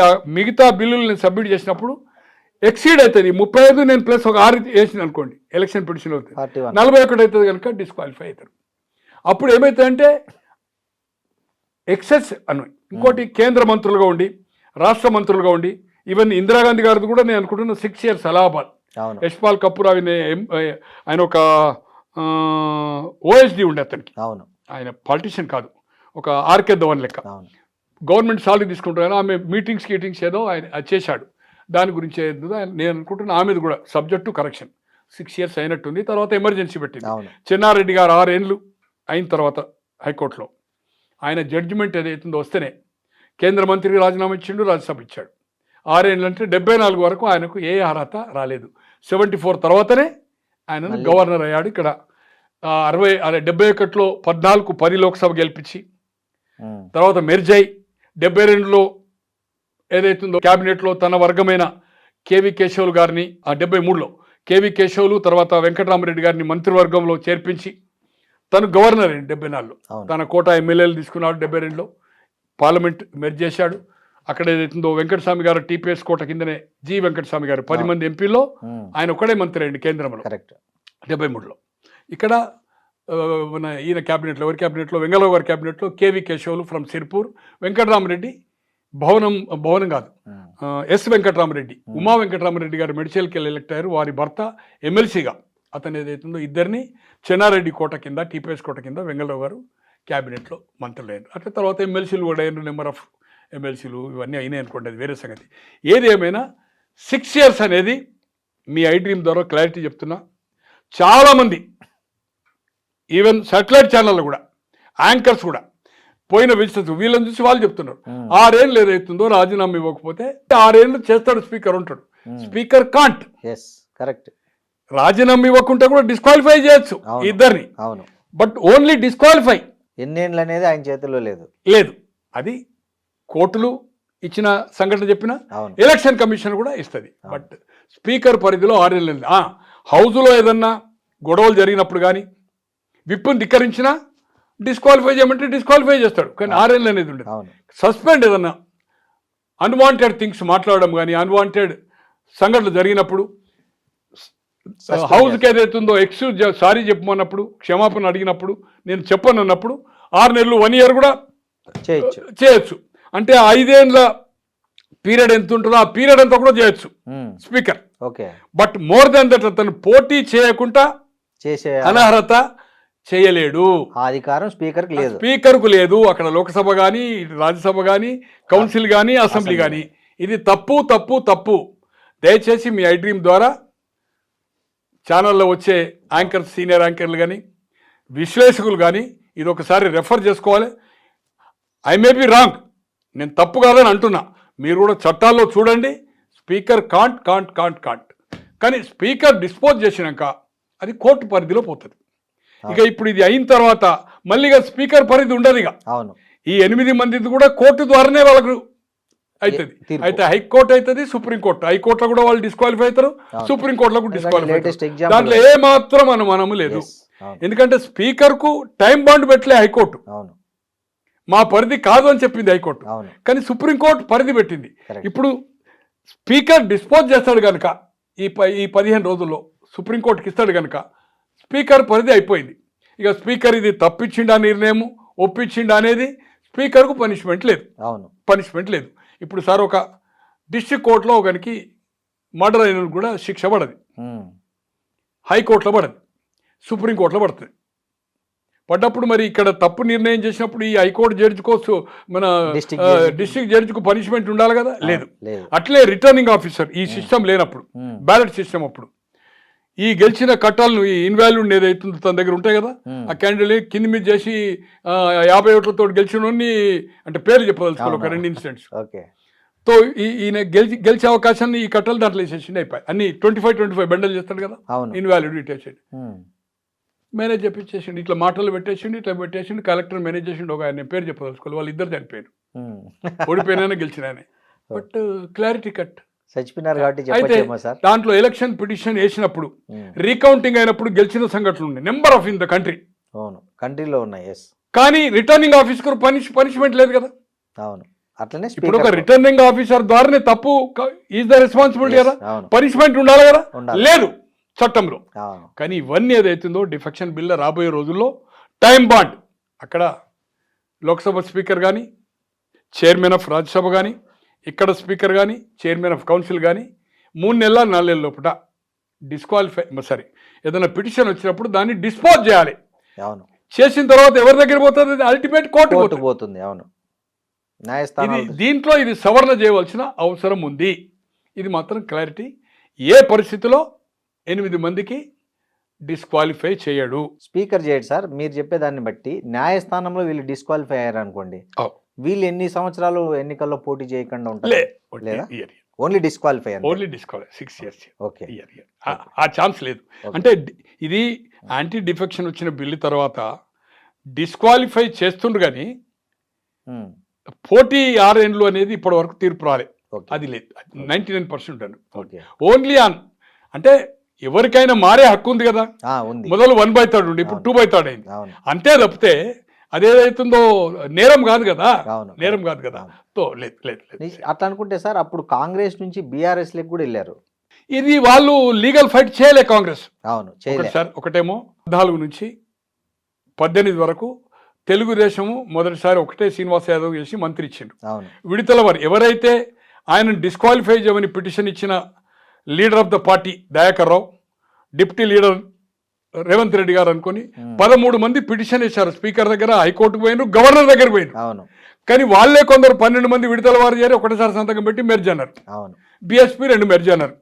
ఆ మిగతా బిల్లులు నేను సబ్మిట్ చేసినప్పుడు ఎక్సీడ్ అవుతుంది. 35 నేను ప్లస్ ఒక 6 వేసిన అనుకోండి ఎలక్షన్ పిటిషన్ అవుతుంది. 41 అవుతుంది కనుక డిస్క్వాలిఫై అవుతారు. అప్పుడు ఏమవుతుందంటే ఎక్సెస్ అని. ఇంకోటి కేంద్ర మంత్రులుగా ఉండి, రాష్ట్ర మంత్రులుగా ఉండి, ఈవెన్ ఇందిరాగాంధీ గారిది కూడా నేను అనుకుంటున్నా 6 years అలహాబాద్. యశ్పాల్ కపూర్ ఆయన ఒక ఓఎస్డి ఉండే అతనికి. ఆయన పాలిటిషియన్ కాదు, ఒక ఆర్కే ధవన్ లెక్క. గవర్నమెంట్ సాలరీ తీసుకుంటున్నాను. ఆమె మీటింగ్స్ ఏదో ఆయన చేశాడు. దాని గురించి నేను అనుకుంటున్నా ఆమెది కూడా సబ్జెక్ట్ టు కరెక్షన్. 6 years అయినట్టుంది. తర్వాత ఎమర్జెన్సీ పెట్టింది. చెన్నారెడ్డి గారు 6 ఏళ్ళు అయిన తర్వాత హైకోర్టులో ఆయన జడ్జిమెంట్ ఏదైతుందో వస్తేనే కేంద్ర మంత్రికి రాజీనామా ఇచ్చిండు, రాజ్యసభ ఇచ్చాడు. 6 ఏళ్ళు అంటే 74 వరకు ఆయనకు ఏ అర్హత రాలేదు. 74 తర్వాతనే ఆయన గవర్నర్ అయ్యాడు. ఇక్కడ 71లో 14-10 లోక్సభ గెలిపించి తర్వాత మెర్జై 72లో ఏదైతుందో క్యాబినెట్లో తన వర్గమైన కేవీ కేశవులు గారిని 73లో కేవీ కేశవులు తర్వాత వెంకటరామరెడ్డి గారిని మంత్రివర్గంలో చేర్పించి తను గవర్నర్ అయ్యింది. 74లో తన కోటా ఎమ్మెల్యేలు తీసుకున్నాడు. 72లో పార్లమెంట్ మెర్జ్ చేశాడు. అక్కడ ఏదైతుందో వెంకటస్వామి గారు టీపీఎస్ కోట కిందనే జి వెంకటస్వామి గారు 10 మంది ఎంపీల్లో ఆయన ఒక్కడే మంత్రి అయ్యింది కేంద్రంలో 73లో. ఇక్కడ ఈయన క్యాబినెట్లో ఎవరి క్యాబినెట్లో వెంగళరావు గారి క్యాబినెట్లో కేవీ కేశవులు ఫ్రమ్ సిర్పూర్, వెంకటరామరెడ్డి భవనం కాదు ఎస్ వెంకటరామరెడ్డి, ఉమా వెంకటరామరెడ్డి గారు మెడిచల్కి వెళ్ళి ఎలక్ట్ అయ్యారు. వారి భర్త ఎమ్మెల్సీగా అతను ఏదైతుందో ఇద్దరిని చెన్నారెడ్డి కోట కింద టీపీఎస్ కోట కింద వెంగళరావు గారు క్యాబినెట్లో మంత్రులు అయ్యారు. అట్లా తర్వాత ఎమ్మెల్సీలు కూడా అయ్యారు. నెంబర్ ఆఫ్ ఎమ్మెల్సీలు ఇవన్నీ అయినాయి అనుకోండి, అది వేరే సంగతి. ఏది ఏమైనా 6 years అనేది మీ ఐ డ్రీమ్ ద్వారా క్లారిటీ చెప్తున్నా. చాలామంది ఈవెన్ సాటిలైట్ ఛానళ్ళు కూడా యాంకర్స్ కూడా పోయిన విజిటర్స్ వీళ్ళని చూసి వాళ్ళు చెప్తున్నారు 6 ఏళ్ళు ఏదైతుందో రాజీనామా ఇవ్వకపోతే 6 ఏళ్ళు చేస్తాడు స్పీకర్ ఉంటాడు. Speaker can't. కరెక్ట్. రాజీనామా ఇవ్వకుంటే కూడా డిస్క్వాలిఫై చేయొచ్చు ఇద్దరిని. బట్ ఓన్లీ డిస్క్వాలిఫై ఎన్నేళ్ళు అనేది ఆయన చేతిలో లేదు. అది కోర్టులు ఇచ్చిన సంఘటన చెప్పిన ఎలక్షన్ కమిషన్ కూడా ఇస్తుంది. బట్ స్పీకర్ పరిధిలో 6 ఏళ్ళు. హౌస్లో ఏదన్నా గొడవలు జరిగినప్పుడు కానీ విప్పుని ధిక్కరించినా డిస్క్వాలిఫై చేయమంటే డిస్క్వాలిఫై చేస్తాడు. కానీ 6 ఏళ్ళు అనేది ఉండదు. సస్పెండ్ ఏదన్నా అన్వాంటెడ్ థింగ్స్ మాట్లాడడం కానీ అన్వాంటెడ్ సంఘటనలు జరిగినప్పుడు హౌస్కి ఏదైతుందో ఎక్స్క్యూజ్ సారీ చెప్పమన్నప్పుడు క్షమాపణ అడిగినప్పుడు నేను చెప్పను అన్నప్పుడు 6 నెలలు 1 year కూడా చేయొచ్చు. అంటే 5 ఏళ్ళ పీరియడ్ ఎంత ఉంటుందో ఆ పీరియడ్ అంతా కూడా చేయొచ్చు speaker. But more than that అతను పోటీ చేయకుండా అనర్హత చేయలేడు. అధికారం స్పీకర్కు లేదు. అక్కడ లోక్సభ కానీ రాజ్యసభ కానీ కౌన్సిల్ కానీ అసెంబ్లీ కానీ. ఇది తప్పు. దయచేసి మీ ఐ డ్రీమ్ ద్వారా ఛానల్లో వచ్చే యాంకర్స్, సీనియర్ యాంకర్లు కానీ విశ్లేషకులు కానీ ఇది ఒకసారి రెఫర్ చేసుకోవాలి. ఐ మే బి రాంగ్, నేను తప్పు కాదని అంటున్నా. మీరు కూడా చట్టాల్లో చూడండి. Speaker can't. కానీ స్పీకర్ డిస్పోజ్ చేసినాక అది కోర్టు పరిధిలో పోతుంది. ఇక ఇప్పుడు ఇది అయిన తర్వాత మళ్ళీగా స్పీకర్ పరిధి ఉండదు. ఇక ఈ 8 మందిది కూడా కోర్టు ద్వారానే వాళ్ళకు అవుతుంది. తీర్పు. అయితే హైకోర్టు అవుతుంది, సుప్రీంకోర్టు. హైకోర్టులో కూడా వాళ్ళు డిస్క్వాలిఫై అవుతారు, సుప్రీంకోర్టులో కూడా డిస్క్వాలిఫై లేటెస్ట్ అవుతారు. ఎగ్జాంపుల్. దాంట్లో ఏ మాత్రం అనుమానము లేదు. అవును. ఎందుకంటే స్పీకర్ కు టైం బాండ్ పెట్టలే హైకోర్టు. అవును. మా పరిధి కాదు అని చెప్పింది హైకోర్టు. అవును. కానీ సుప్రీంకోర్టు పరిధి పెట్టింది. Correct. ఇప్పుడు స్పీకర్ డిస్పోజ్ చేస్తాడు కనుక ఈ 15 రోజుల్లో సుప్రీంకోర్టుకి ఇస్తాడు కనుక స్పీకర్ పరిధి అయిపోయింది. ఇక స్పీకర్ ఇది తప్పించిండా నిర్ణయం, ఒప్పించిండా అనేది స్పీకర్కు పనిష్మెంట్ లేదు. అవును. పనిష్మెంట్ లేదు. ఇప్పుడు సార్ ఒక డిస్ట్రిక్ట్ కోర్టులో ఒకరికి మర్డర్ అయిన కూడా శిక్ష పడదు, హైకోర్టులో పడదు, సుప్రీంకోర్టులో పడుతుంది. పడ్డప్పుడు మరి ఇక్కడ తప్పు నిర్ణయం చేసినప్పుడు ఈ హైకోర్టు జడ్జి కోసం మన డిస్ట్రిక్ట్ జడ్జికు పనిష్మెంట్ ఉండాలి కదా, లేదు. అట్లే రిటర్నింగ్ ఆఫీసర్ ఈ సిస్టమ్ లేనప్పుడు, బ్యాలెట్ సిస్టమ్ అప్పుడు ఈ గెలిచిన కట్టాలను ఈ ఇన్వాల్యూడ్ ఏదైతుందో తన దగ్గర ఉంటాయి కదా, ఆ క్యాండిడేట్ కింది మీద చేసి 50 ఓట్లతో గెలిచిన అంటే పేరు చెప్పదలుచుకోవాలి ఒక 2 ఇన్సిడెంట్స్. తో ఈయన గెలిచే అవకాశాన్ని ఈ కట్టలు దాంట్లో వేసేసిండి, అయిపోయి అన్ని 25 బండలు చేస్తాడు కదా ఇన్వాల్యూడ్ ఇటేసాడు, మేనేజ్ చెప్పించేసిండు, ఇట్లా మాటలు పెట్టేసిండు, ఇట్లా పెట్టేసిండు, కలెక్టర్ మేనేజ్ చేసిండు. ఒక ఆయన పేరు చెప్పదలుచుకోవాలి, వాళ్ళు ఇద్దరు చనిపోయారు, ఓడిపోయినా గెలిచిన ఆయన. బట్ క్లారిటీ కట్ చచ్చిపోయినారు కాబట్టి అయితే దాంట్లో ఎలక్షన్ పిటిషన్ వేసినప్పుడు రీకౌంటింగ్ అయినప్పుడు గెలిచిన సంఘటనలు ఉన్నాయి, number of in the country. అవును, కంట్రీలో ఉన్నాయి. కానీ రిటర్నింగ్ ఆఫీసర్ పనిష్మెంట్ లేదు కదా. అవును, అట్లనే ఇప్పుడు ఒక రిటర్నింగ్ ఆఫీసర్ ద్వారానే తప్పు ఈజ్ ద రెస్పాన్సిబిలిటీ కదా, పనిష్మెంట్ ఉండాలి కదా, లేదు చట్టంలో. కానీ ఇవన్నీ ఏదైతుందో డిఫెక్షన్ బిల్ రాబోయే రోజుల్లో టైం బాండ్, అక్కడ లోక్సభ స్పీకర్ కానీ, చైర్మన్ ఆఫ్ రాజ్యసభ కానీ, ఇక్కడ స్పీకర్ కానీ, చైర్మన్ ఆఫ్ కౌన్సిల్ కానీ 3 నెలల 4 నెలల లోపల డిస్క్వాలిఫై ఏదైనా పిటిషన్ వచ్చినప్పుడు దాన్ని డిస్పోజ్ చేయాలి. అవును, చేసిన తర్వాత ఎవరి దగ్గర పోతుంది, అల్టిమేట్ కోర్టు పోతుంది. అవును, దీంట్లో ఇది సవరణ చేయవలసిన అవసరం ఉంది. ఇది మాత్రం క్లారిటీ. ఏ పరిస్థితిలో 8 మందికి డిస్క్వాలిఫై చేయడు, స్పీకర్ చేయడు సార్. మీరు చెప్పేదాన్ని బట్టి న్యాయస్థానంలో వీళ్ళు డిస్క్వాలిఫై అయ్యారు అనుకోండి, వీళ్ళు ఎన్ని సంవత్సరాలు ఎన్నికల్లో పోటీ చేయకుండా ఉంటారు లేదా? Only disqualify, only disqualify 6 years. Okay, ఆ ఛాన్స్ లేదు. అంటే ఇది యాంటీ డిఫెక్షన్ వచ్చిన బిల్లు తర్వాత డిస్క్వాలిఫై చేస్తుండ్రు కానీ పోటీ 6 ఏళ్ళు అనేది ఇప్పటి వరకు తీర్పు రాలే, అది లేదు. 99% ఓన్లీ ఆన్ అంటే ఎవరికైనా మారే హక్కు ఉంది కదా, మొదలు 1/3 ఉండి ఇప్పుడు 2/3 అయింది, అంతే తప్పితే అదేదైతుందో నేరం కాదు కదా, నేరం కాదు కదా. తో లేదు అట్లా అనుకుంటే సార్ అప్పుడు కాంగ్రెస్ నుంచి బీఆర్ఎస్ లెక్క కూడా వెళ్ళారు. ఇది వాళ్ళు లీగల్ ఫైట్ చేయలే కాంగ్రెస్. అవును, సార్ ఒకటేమో 14 నుంచి 18 వరకు తెలుగుదేశము మొదటిసారి ఒకటే శ్రీనివాస్ యాదవ్ చేసి మంత్రి ఇచ్చిండు. విడతల వారు ఎవరైతే ఆయన డిస్క్వాలిఫై చేయమని పిటిషన్ ఇచ్చిన leader of the party Dayakar Rao, deputy leader Revanth Reddy గారు అనుకుని 13 మంది పిటిషన్ ఇచ్చారు స్పీకర్ దగ్గర, హైకోర్టుకు పోయినారు, గవర్నర్ దగ్గర పోయినారు. కానీ వాళ్ళే కొందరు 12 మంది విడతల వారు చేరి ఒకటేసారి సంతకం పెట్టి మెర్జ్ అన్నారు. బిఎస్పీ 2 మెర్జ్ అన్నారు.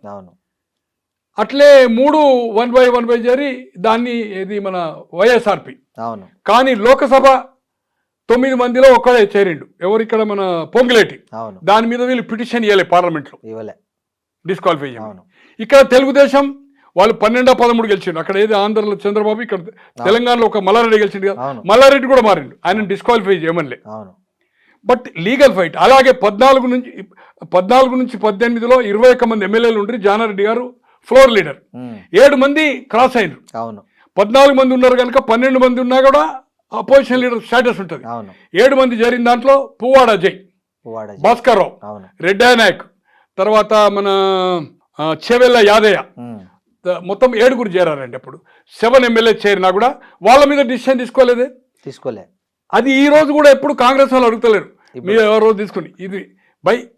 అట్లే 3 1 by చేరి దాన్ని ఇది మన వైఎస్ఆర్పి. కానీ లోకసభ 9 మందిలో ఒక్కడే చేరిండు, ఎవరు ఇక్కడ మన పొంగులేటి. దాని మీద వీళ్ళు పిటిషన్ ఇవ్వలే, పార్లమెంట్లో డిస్క్వాలిఫై చేయమని. ఇక్కడ తెలుగుదేశం వాళ్ళు 12-13 గెలిచిండు. అక్కడ ఏది ఆంధ్రలో చంద్రబాబు, ఇక్కడ తెలంగాణలో ఒక మల్లారెడ్డి గెలిచిండు కదా, మల్లారెడ్డి కూడా మారిండు, ఆయన డిస్క్వాలిఫై చేయమనిలే. But legal fight. అలాగే 14 నుంచి 18లో 21 మంది ఎమ్మెల్యేలు ఉండి జానారెడ్డి గారు ఫ్లోర్ లీడర్, 7 మంది క్రాస్ అయినరు. 14 మంది ఉన్నారు కనుక 12 మంది ఉన్నా కూడా అపోజిషన్ లీడర్ స్టేటస్ ఉంటుంది. 7 మంది జరిగిన దాంట్లో పువ్వాడ జై, భాస్కర్ రావు, రెడ్డా నాయక్, తర్వాత మన చెవెల్ల యాదయ్య, మొత్తం 7 చేరారండి. అప్పుడు 7 ఎమ్మెల్యే చేరినా కూడా వాళ్ళ మీద డిసిషన్ తీసుకోలే. అది ఈ రోజు కూడా ఎప్పుడు కాంగ్రెస్ వాళ్ళు అడుగుతలేరు, మీరు ఎవరో తీసుకుని ఇది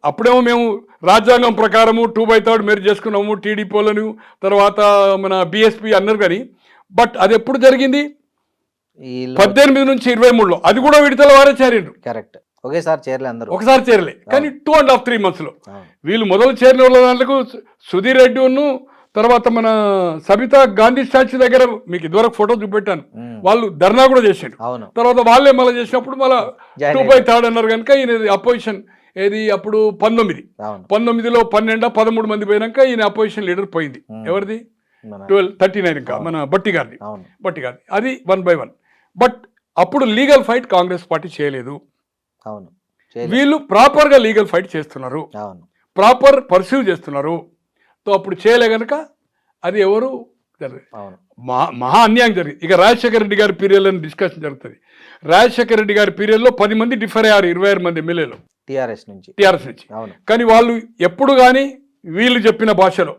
అప్పుడేమో మేము రాజ్యాంగం ప్రకారము 2/3 మెర్జ్ చేసుకున్నాము టీడీపీ వాళ్ళను, తర్వాత మన బిఎస్పీ అన్నారు. కానీ బట్ అది ఎప్పుడు జరిగింది, 18 నుంచి 23లో, అది కూడా విడతల వారే చేరిండ్రు. కరెక్ట్, ఒకసారి చేరలే. కానీ 2.5-3 months వీళ్ళు మొదలు చేరిన వాళ్ళ దాంట్లో సుధీర్ రెడ్డి ఉన్ను, తర్వాత మన సబితా గాంధీ స్టాచ్యూ దగ్గర మీకు ఇదివరకు ఫోటో చూపెట్టాను, వాళ్ళు ధర్నా కూడా చేసారు. తర్వాత వాళ్ళే మళ్ళీ చేసినప్పుడు మళ్ళీ 2/3 అన్నారు కనుక ఈయన అపోజిషన్ ఏది అప్పుడు 19లో 12-13 మంది పోయినాక ఈయన అపోజిషన్ లీడర్ పోయింది. ఎవరిది 1239 ఇంకా మన బట్టి గారిది. అది 1/1. బట్ అప్పుడు లీగల్ ఫైట్ కాంగ్రెస్ పార్టీ చేయలేదు. వీళ్ళు ప్రాపర్గా లీగల్ ఫైట్ చేస్తున్నారు, అవును ప్రాపర్ పర్సీవ్ చేస్తున్నారు. సో అప్పుడు చేయలే కనుక అది ఎవరు జరగదు, అవును మహా అన్యాయం జరిగింది. ఇక రాజశేఖర రెడ్డి గారి పీరియడ్లో డిస్కషన్ జరుగుతుంది. రాజశేఖర రెడ్డి గారి పీరియడ్లో 10 మంది డిఫర్ అయ్యారు, 26 మంది ఎమ్మెల్యేలు టీఆర్ఎస్ నుంచి. అవును కానీ వాళ్ళు ఎప్పుడు కానీ వీళ్ళు చెప్పిన భాషలో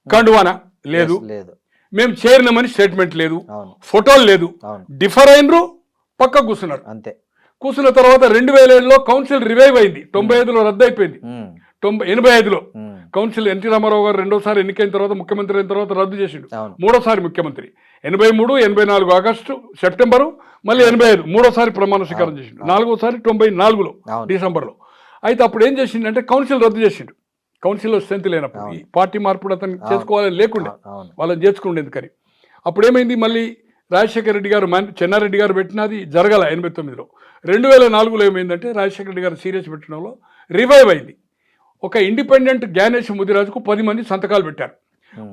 కండువానా లేదు, లేదు, మేము చేరినామని స్టేట్మెంట్ లేదు, అవును ఫోటోలు లేదు, అవును డిఫర్ అయినరు, పక్క కూర్చున్నారు. అంతే. కూర్చున్న తర్వాత 2007లో కౌన్సిల్ రివైవ్ అయింది, 95లో రద్దు అయిపోయింది, 85లో కౌన్సిల్ ఎన్టీ రామారావు గారు రెండోసారి ఎన్నికైన తర్వాత ముఖ్యమంత్రి అయిన తర్వాత రద్దు చేసిండు. అవును మూడోసారి ముఖ్యమంత్రి 83, 84 ఆగస్టు, సెప్టెంబరు, మళ్ళీ 85 మూడోసారి ప్రమాణ స్వీకారం చేసిండు. నాలుగోసారి 94లో అవును డిసెంబర్లో. అయితే అప్పుడు ఏం చేసిండంటే కౌన్సిల్ రద్దు చేసిండు. కౌన్సిల్లో స్ట్రెంత్ లేనప్పుడు ఈ పార్టీ మార్పుడు అతను చేసుకోవాలని లేకుండే, అవును వాళ్ళని చేసుకుండేది. కానీ అప్పుడు ఏమైంది, మళ్ళీ రాజశేఖర రెడ్డి గారు చెన్నారెడ్డి గారు పెట్టినది జరగాల 89లో. 2004లో ఏమైందంటే రాజశేఖర రెడ్డి గారు సీరియస్ పెట్టడంలో రివైవ్ అయింది. ఒక ఇండిపెండెంట్ జ్ఞానేష్ ముదిరాజుకు 10 మంది సంతకాలు పెట్టారు.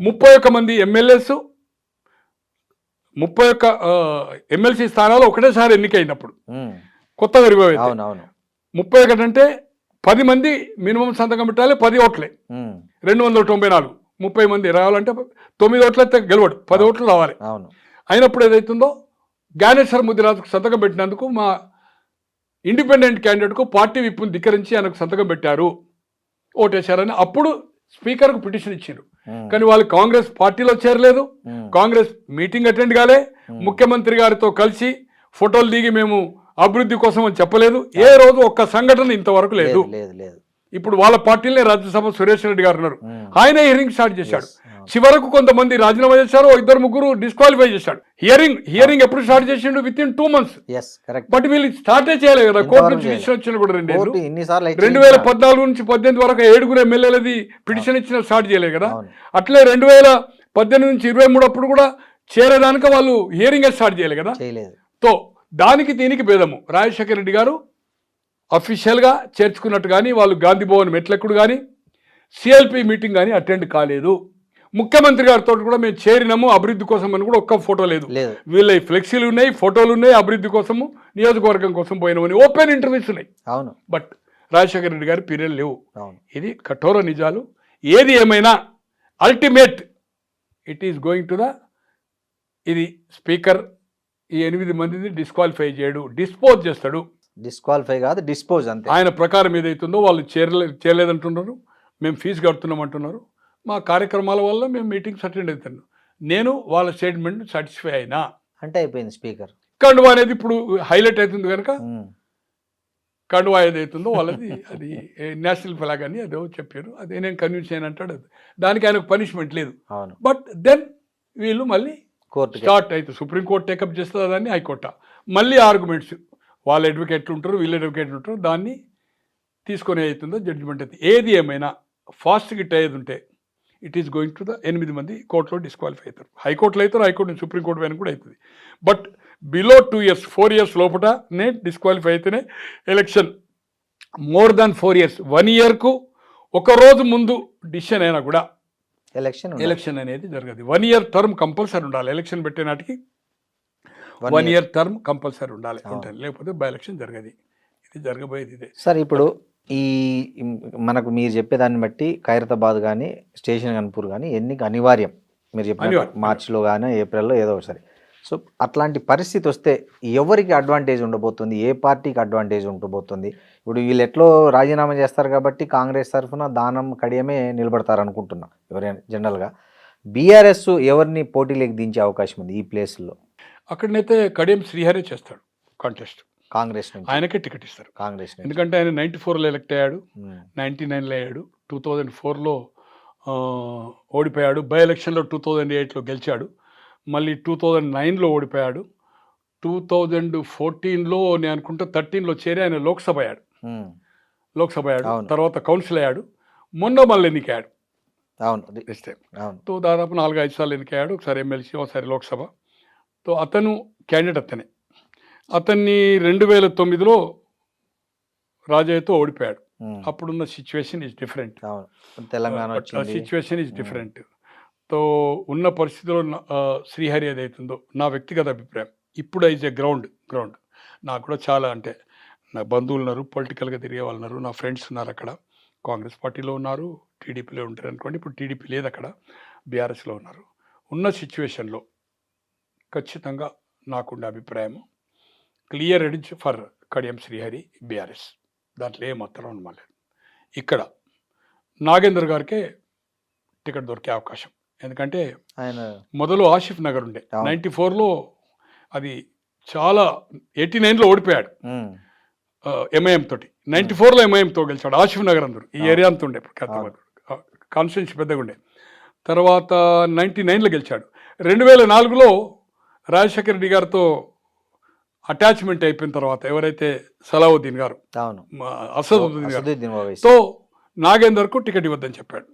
31 మంది ఎమ్మెల్యేస్, 31 ఎమ్మెల్సీ స్థానాలు ఒకటేసారి ఎన్నికైనప్పుడు కొత్తగా రివైవ్ అయింది. అవును అవును 31 అంటే 10 మంది మినిమం సంతకం పెట్టాలి, 10 ఓట్లే, 294. 30 మంది రావాలంటే 9 ఓట్లయితే గెలవడు, 10 ఓట్లు రావాలి. అవును అయినప్పుడు ఏదైతుందో జ్ఞానేశ్వర ముదిరాజుకు సంతకం పెట్టినందుకు మా ఇండిపెండెంట్ క్యాండిడేట్కు పార్టీ విప్పును ధిక్కరించి ఆయనకు సంతకం పెట్టారు, ఓటేశారని అప్పుడు స్పీకర్కు పిటిషన్ ఇచ్చారు. కానీ వాళ్ళు కాంగ్రెస్ పార్టీలో చేరలేదు, కాంగ్రెస్ మీటింగ్ అటెండ్ కాలే, ముఖ్యమంత్రి గారితో కలిసి ఫోటోలు దిగి మేము అభివృద్ధి కోసం అని చెప్పలేదు. ఏ రోజు ఒక్క సంఘటన ఇంతవరకు లేదు. ఇప్పుడు వాళ్ళ పార్టీలనే రాజ్యసభ సురేష్ రెడ్డి గారు ఉన్నారు, ఆయన హియరింగ్ స్టార్ట్ చేశాడు. చివరకు కొంతమంది రాజీనామా చేశారు, 2-3 డిస్క్వాలిఫై చేశాడు. హియరింగ్ ఎప్పుడు స్టార్ట్ చేసిండు, విత్ ఇన్ 2 months. బట్ వీళ్ళు స్టార్టే చేయలేదు కదా, కోర్టు నుంచి పిటిషన్ వచ్చిన కూడా 2014 నుంచి 18 వరకు 7 ఎమ్మెల్యేలది పిటిషన్ ఇచ్చిన స్టార్ట్ చేయలేదు కదా. అట్లే 2018 నుంచి 23 అప్పుడు కూడా చేరేదానికి వాళ్ళు హియరింగ్ స్టార్ట్ చేయలేదు కదా. తో దానికి దీనికి భేదము. రాజశేఖర రెడ్డి గారు అఫీషియల్గా చేర్చుకున్నట్టు కానీ, వాళ్ళు గాంధీ భవన్ మెట్లెక్కుడు కానీ, సిఎల్పి మీటింగ్ కానీ అటెండ్ కాలేదు. ముఖ్యమంత్రి గారితో కూడా మేము చేరినాము అభివృద్ధి కోసం అని కూడా ఒక్క ఫోటో లేదు. వీళ్ళ ఫ్లెక్సీలు ఉన్నాయి, ఫోటోలు ఉన్నాయి, అభివృద్ధి కోసము నియోజకవర్గం కోసం పోయినామని ఓపెన్ ఇంటర్వ్యూస్ ఉన్నాయి. అవును, బట్ రాజశేఖర రెడ్డి గారి పీరియడ్ లేవు. ఇది కఠోర నిజాలు. ఏది ఏమైనా ultimate it is going to the, ఇది స్పీకర్ ఈ 8 మందిని డిస్క్వాలిఫై చేయడు, డిస్పోజ్ చేస్తాడు. డిస్క్వాలిఫై కాదు, డిస్పోజ్ అంతే. ఆయన ప్రకారం ఏదైతుందో వాళ్ళు చేయలేదంటున్నారు, మేము ఫీజు కడుతున్నాం అంటున్నారు. మా కార్యక్రమాల వల్ల మేము మీటింగ్స్ అటెండ్ అవుతున్నాం. నేను వాళ్ళ స్టేట్మెంట్ సాటిస్ఫై అయినా అంటే అయిపోయింది. స్పీకర్ కండువా అనేది ఇప్పుడు హైలైట్ అవుతుంది కనుక కండువా ఏదైతుందో వాళ్ళది అది నేషనల్ ఫ్లాగ్ అని అదో చెప్పారు, అదే నేను కన్విన్స్ అయిన అంటాడు. అది దానికి ఆయనకు పనిష్మెంట్ లేదు. బట్ దెన్ వీళ్ళు మళ్ళీ కోర్టు స్టార్ట్ అవుతుంది, సుప్రీంకోర్టు టేకప్ చేస్తుంది దాన్ని, హైకోర్టు మళ్ళీ ఆర్గ్యుమెంట్స్, వాళ్ళ అడ్వకేట్లు ఉంటారు, వీళ్ళ అడ్వకేట్లు ఉంటారు, దాన్ని తీసుకొని అవుతుందో జడ్జిమెంట్ అవుతుంది. ఏది ఏమైనా ఫాస్ట్గా ఇట్ అయ్యేది ఉంటే it is going to the 8 మంది కోర్టులో డిస్క్వాలిఫై అవుతారు. హైకోర్టులో అవుతారు, హైకోర్టు నుంచి సుప్రీంకోర్టు పైన కూడా అవుతుంది. బట్ బిలో 2 years 4 years లోపలనే డిస్క్వాలిఫై అయితేనే ఎలక్షన్. మోర్ దాన్ 4 years 1 yearకు ఒక రోజు ముందు డిసిషన్ అయినా కూడా ఎలక్షన్ అనేది జరగదు. 1 year టర్మ్ కంపల్సరీ ఉండాలి. ఎలక్షన్ పెట్టే నాటికి 1 year టర్మ్ కంపల్సరీ ఉండాలి, లేకపోతే బై ఎలక్షన్ జరగదు. ఇది జరగబోయేది ఇదే సార్. ఇప్పుడు ఈ మనకు మీరు చెప్పేదాన్ని బట్టి ఖైరతాబాద్ కానీ స్టేషన్ గన్పూర్ కానీ ఎన్నిక అనివార్యం, మీరు చెప్పిన మార్చిలో కానీ ఏప్రిల్లో ఏదో ఒకసారి. సో అట్లాంటి పరిస్థితి వస్తే ఎవరికి అడ్వాంటేజ్ ఉండబోతుంది, ఏ పార్టీకి అడ్వాంటేజ్ ఉండబోతుంది? ఇప్పుడు వీళ్ళు ఎట్లో రాజీనామా చేస్తారు కాబట్టి కాంగ్రెస్ తరఫున దానం కడియమే నిలబడతారు అనుకుంటున్నా ఎవరైనా. జనరల్గా బీఆర్ఎస్ ఎవరిని పోటీలోకి దించే అవకాశం ఉంది ఈ ప్లేస్లో? అక్కడనైతే కడియం శ్రీహరి చేస్తాడు కాంటెస్ట్, కాంగ్రెస్ నుంచి ఆయనకే టికెట్ ఇస్తారు కాంగ్రెస్, ఎందుకంటే ఆయన 94లో ఎలక్ట్ అయ్యాడు, 99లో అయ్యాడు, 2004లో ఓడిపోయాడు, బై ఎలక్షన్లో 2008లో గెలిచాడు, మళ్ళీ 2009లో ఓడిపోయాడు, 2014లో నేను అనుకుంటా 13లో చేరి ఆయన లోక్సభ అయ్యాడు, తర్వాత కౌన్సిల్ అయ్యాడు, మొన్న మళ్ళీ ఎన్నికయ్యాడు. తో దాదాపు 4-5 సార్లు ఎన్నికయ్యాడు, ఒకసారి ఎమ్మెల్సీ, ఒకసారి లోక్సభ. తో అతను క్యాండిడేట్ అతన్ని 2009లో రాజయ్యతో ఓడిపోయాడు. అప్పుడున్న situation is different, Telangana situation is different. తో ఉన్న పరిస్థితిలో శ్రీహరి ఏదైతుందో నా వ్యక్తిగత అభిప్రాయం, ఇప్పుడు ఈజ్ ఎ గ్రౌండ్ నాకు కూడా చాలా అంటే నా బంధువులు ఉన్నారు, పొలిటికల్గా తిరిగే వాళ్ళు ఉన్నారు, నా ఫ్రెండ్స్ ఉన్నారు అక్కడ. కాంగ్రెస్ పార్టీలో ఉన్నారు, టీడీపీలో ఉంటారు అనుకోండి. ఇప్పుడు టీడీపీ లేదు అక్కడ, బీఆర్ఎస్లో ఉన్నారు. ఉన్న సిచ్యువేషన్లో ఖచ్చితంగా నాకుండే అభిప్రాయం clear edge for Kadiyam Srihari BRS. దాంట్లో ఏమాత్రం అనుమానం. ఇక్కడ నాగేందర్ గారికే టికెట్ దొరికే అవకాశం. ఎందుకంటే ఆయన మొదలు ఆసిఫ్ నగర్ ఉండే 94లో, అది చాలా 89లో ఓడిపోయాడు ఎంఐఎం తోటి. 94లో ఎంఐఎంతో గెలిచాడు. ఆసిఫ్ నగర్ అందరు ఈ ఏరియా అంతా ఉండే, కాన్స్టిట్యున్సీ పెద్దగా ఉండే. తర్వాత 99లో గెలిచాడు. 2004లో రాజశేఖర రెడ్డి గారితో అటాచ్మెంట్ అయిపోయిన తర్వాత ఎవరైతే సలావుద్దీన్ గారు, అసదుద్దీన్ తో నాగేందర్కు టికెట్ ఇవ్వద్దని చెప్పాడు.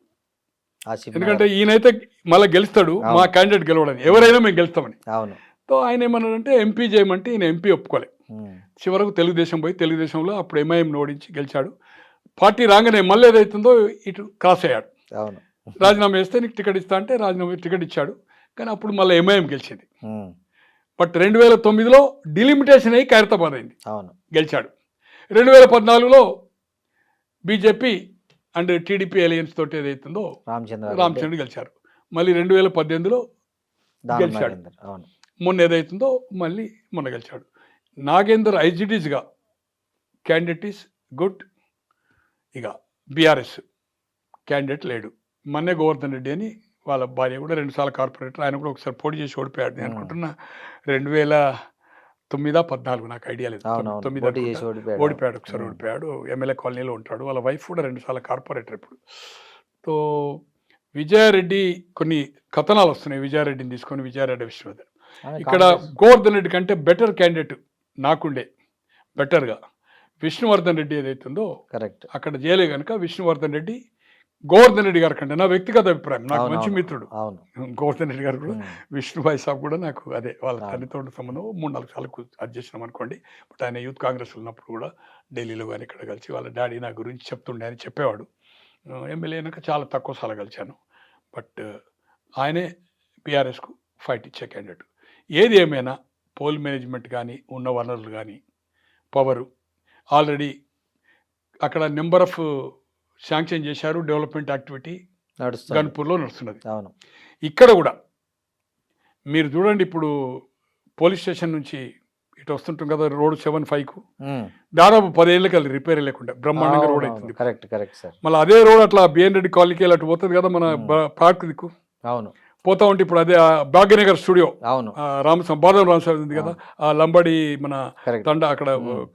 ఎందుకంటే ఈయనైతే మళ్ళీ గెలుస్తాడు, మా క్యాండిడేట్ గెలవడని, ఎవరైనా మేము గెలుస్తామని. తో ఆయన ఏమన్నాడంటే ఎంపీ చేయమంటే ఈయన ఎంపీ ఒప్పుకోలే. చివరకు తెలుగుదేశం పోయి తెలుగుదేశంలో అప్పుడు ఎంఐఎం ఓడించి గెలిచాడు. పార్టీ రాగానే మళ్ళీ ఏదైతుందో ఇటు క్రాస్ అయ్యాడు. రాజీనామా వేస్తే నీకు టికెట్ ఇస్తా అంటే రాజీనామా టికెట్ ఇచ్చాడు. కానీ అప్పుడు మళ్ళీ ఎంఐఎం గెలిచింది. బట్ 2009లో డిలిమిటేషన్ అయ్యి ఖైరతాబాద్ అయింది, గెలిచాడు. 2014లో బీజేపీ అండ్ టీడీపీ అలయన్స్ తోటి ఏదైతుందో రామచంద్ర గెలిచారు. మళ్ళీ 2018లో గెలిచాడు. మొన్న ఏదైతుందో మళ్ళీ మొన్న గెలిచాడు. నాగేందర్ ఐజిడీస్గా క్యాండిడేట్ ఈస్ గుడ్. ఇక బీఆర్ఎస్ క్యాండిడేట్ లేడు. మొన్నే గోవర్ధన్ రెడ్డి అని వాళ్ళ భార్య కూడా 2 సార్లు కార్పొరేటర్, ఆయన కూడా ఒకసారి పోటీ చేసి ఓడిపోయాడు. నేను అనుకుంటున్నా 2009-14, నాకు ఐడియా లేదు. 9 ఓడిపోయాడు, ఒకసారి ఓడిపోయాడు. ఎమ్మెల్యే కాలనీలో ఉంటాడు. వాళ్ళ వైఫ్ కూడా 2 సార్లు కార్పొరేటర్ ఇప్పుడు. తో విజయారెడ్డి కొన్ని కథనాలు వస్తున్నాయి, విజయారెడ్డిని తీసుకొని విజయారెడ్డి విశ్వనాథన్. ఇక్కడ గోవర్ధన్ రెడ్డి కంటే బెటర్ క్యాండిడేట్ నాకుండే, బెటర్గా విష్ణువర్ధన్ రెడ్డి ఏదైతుందో కరెక్ట్ అక్కడ చేయలే కనుక విష్ణువర్ధన్ రెడ్డి గోవర్ధన్ రెడ్డి గారి కంటే, నా వ్యక్తిగత అభిప్రాయం, నాకు మంచి మిత్రుడు గోవర్ధన్ రెడ్డి గారు కూడా. విష్ణుభాయ్ సాబ్ కూడా నాకు అదే వాళ్ళ తల్లితో సంబంధం. 3-4 సార్లు అది చేసినాం అనుకోండి. బట్ ఆయన యూత్ కాంగ్రెస్ ఉన్నప్పుడు కూడా ఢిల్లీలో కానీ ఇక్కడ కలిసి వాళ్ళ డాడీ నా గురించి చెప్తుండే అని చెప్పేవాడు. ఎమ్మెల్యే అయినాక చాలా తక్కువ సార్లు కలిశాను. బట్ ఆయనే బీఆర్ఎస్కు ఫైట్ ఇచ్చే క్యాండిడేట్. ఏది ఏమైనా పోల్ మేనేజ్మెంట్ కానీ, ఉన్న వనరులు కానీ, పవరు ఆల్రెడీ అక్కడ నెంబర్ ఆఫ్ శాంక్షన్ చేశారు. డెవలప్మెంట్ యాక్టివిటీ గన్పూర్లో నడుస్తున్నది. ఇక్కడ కూడా మీరు చూడండి, ఇప్పుడు పోలీస్ స్టేషన్ నుంచి ఇటు వస్తుంటాం కదా రోడ్ 75కు, దాదాపు 10 ఏళ్ళకి అది రిపేర్ లేకుండా బ్రహ్మాండంగా రోడ్ అవుతుంది. మళ్ళీ అదే రోడ్ అట్లా బిఎన్ రెడ్డి కాలనీకి అటు పోతుంది కదా మన పార్క్ దిక్కు. పోతా ఉంటే ఇప్పుడు అదే భాగ్యనగర్ స్టూడియో బాదం రామస్వామి ఉంది కదా, ఆ లంబడి మన తండ అక్కడ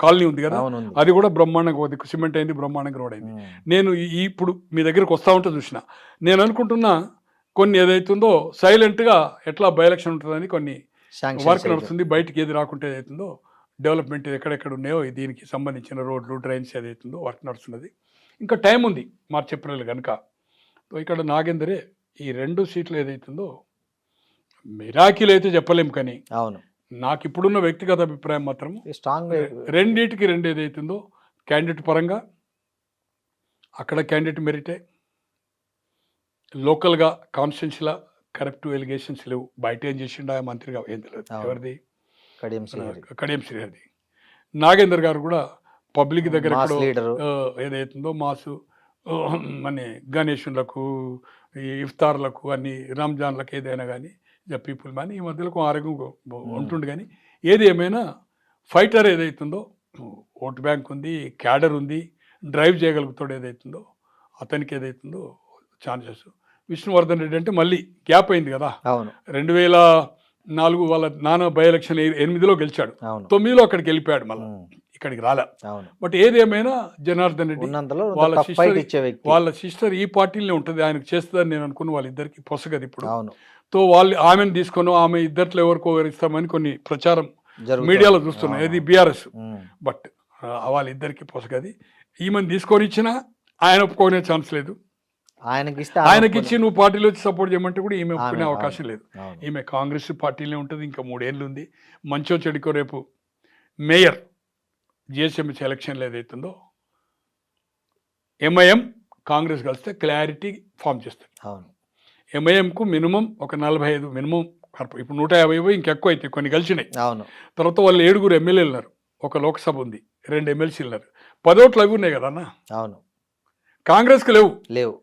కాలనీ ఉంది కదా, అది కూడా బ్రహ్మాండంగా దిక్కు సిమెంట్ అయింది, బ్రహ్మాండంగా రోడ్ అయింది. నేను ఇప్పుడు మీ దగ్గరకు వస్తూ ఉంటే చూసిన, నేను అనుకుంటున్నా కొన్ని ఏదైతుందో సైలెంట్గా ఎట్లా బై ఎలక్షన్ ఉంటుందని కొన్ని వర్క్ నడుస్తుంది. బయటికి ఏది రాకుంటే ఏదైతుందో డెవలప్మెంట్ ఎక్కడెక్కడ ఉన్నాయో దీనికి సంబంధించిన రోడ్లు, డ్రైన్స్ ఏదైతుందో వర్క్ నడుస్తున్నది. ఇంకా టైం ఉంది, మార్చి ఏప్రిల్ కనుక. ఇక్కడ నాగేందరే ఈ 2 సీట్లు ఏదైతుందో మిరాకిల్ అయితే చెప్పలేము, కానీ నాకు ఇప్పుడున్న వ్యక్తిగత అభిప్రాయం మాత్రం స్ట్రాంగ్ 2కి 2 ఏదైతుందో క్యాండిడేట్ పరంగా అక్కడ క్యాండిడేట్ మెరిటే, లోకల్గా కాన్స్టిట్యున్సీలా కరప్టివ్ ఎలిగేషన్స్ లేవు. బయట ఏం చేసిండా మంత్రిగా ఏం తెలియదు, ఎవరిది కడియం శ్రీహరిది. నాగేందర్ గారు కూడా పబ్లిక్ దగ్గర ఏదైతుందో మాసు మన గణేషులకు, ఇఫ్తార్లకు, అన్ని రంజాన్లకు ఏదైనా కానీ పీపుల్ కానీ ఈ మధ్యలో ఆరోగ్యం ఉంటుండు. కానీ ఏది ఏమైనా ఫైటర్ ఏదైతుందో, ఓటు బ్యాంక్ ఉంది, క్యాడర్ ఉంది, డ్రైవ్ చేయగలుగుతాడు ఏదైతుందో అతనికి ఏదైతుందో ఛాన్సెస్. విష్ణువర్ధన్ రెడ్డి అంటే మళ్ళీ గ్యాప్ అయింది కదా, 2004 వాళ్ళ నాన్న బై ఎలక్షన్ 8లో గెలిచాడు, 9లో అక్కడికి వెళ్ళిపోయాడు, మళ్ళీ ఇక్కడికి రాలే. బట్ ఏది ఏమైనా జనార్దన్ రెడ్డి వాళ్ళ సిస్టర్ ఈ పార్టీలోనే ఉంటుంది, ఆయనకు చేస్తుందని నేను అనుకున్న. వాళ్ళిద్దరికి పొసగదు ఇప్పుడు. తో వాళ్ళు ఆమెను తీసుకొని ఆమె ఇద్దరిలో ఎవరికో ఇస్తామని కొన్ని ప్రచారం మీడియాలో చూస్తున్నాయి, ఏది బీఆర్ఎస్. బట్ వాళ్ళిద్దరికి పొసగది. ఈమెను తీసుకొని ఇచ్చినా ఆయన ఒప్పుకోనే ఛాన్స్ లేదు. ఆయనకిచ్చి నువ్వు పార్టీలో వచ్చి సపోర్ట్ చేయమంటే కూడా ఈమె ఒప్పుకునే అవకాశం లేదు. ఈమె కాంగ్రెస్ పార్టీలో ఉంటుంది, ఇంకా 3 ఏళ్ళు ఉంది. మంచో చెడుకో రేపు మేయర్ జిహెచ్ఎంసీ ఎలక్షన్లు ఏదైతుందో ఎంఐఎం కాంగ్రెస్ కలిస్తే క్లారిటీ ఫామ్ చేస్తుంది. ఎంఐఎంకు మినిమం ఒక 45 మినిమం, ఇప్పుడు 150 ఇంకెక్కువ అయితే కొన్ని కలిసినాయి. తర్వాత వాళ్ళు 7 ఎమ్మెల్యేలు ఉన్నారు, ఒక లోక్సభ ఉంది, 2 ఎమ్మెల్సీలు ఉన్నారు. 10 ఓట్లు అవి ఉన్నాయి కదా అన్న. అవును, కాంగ్రెస్కి లేవు. లేవు.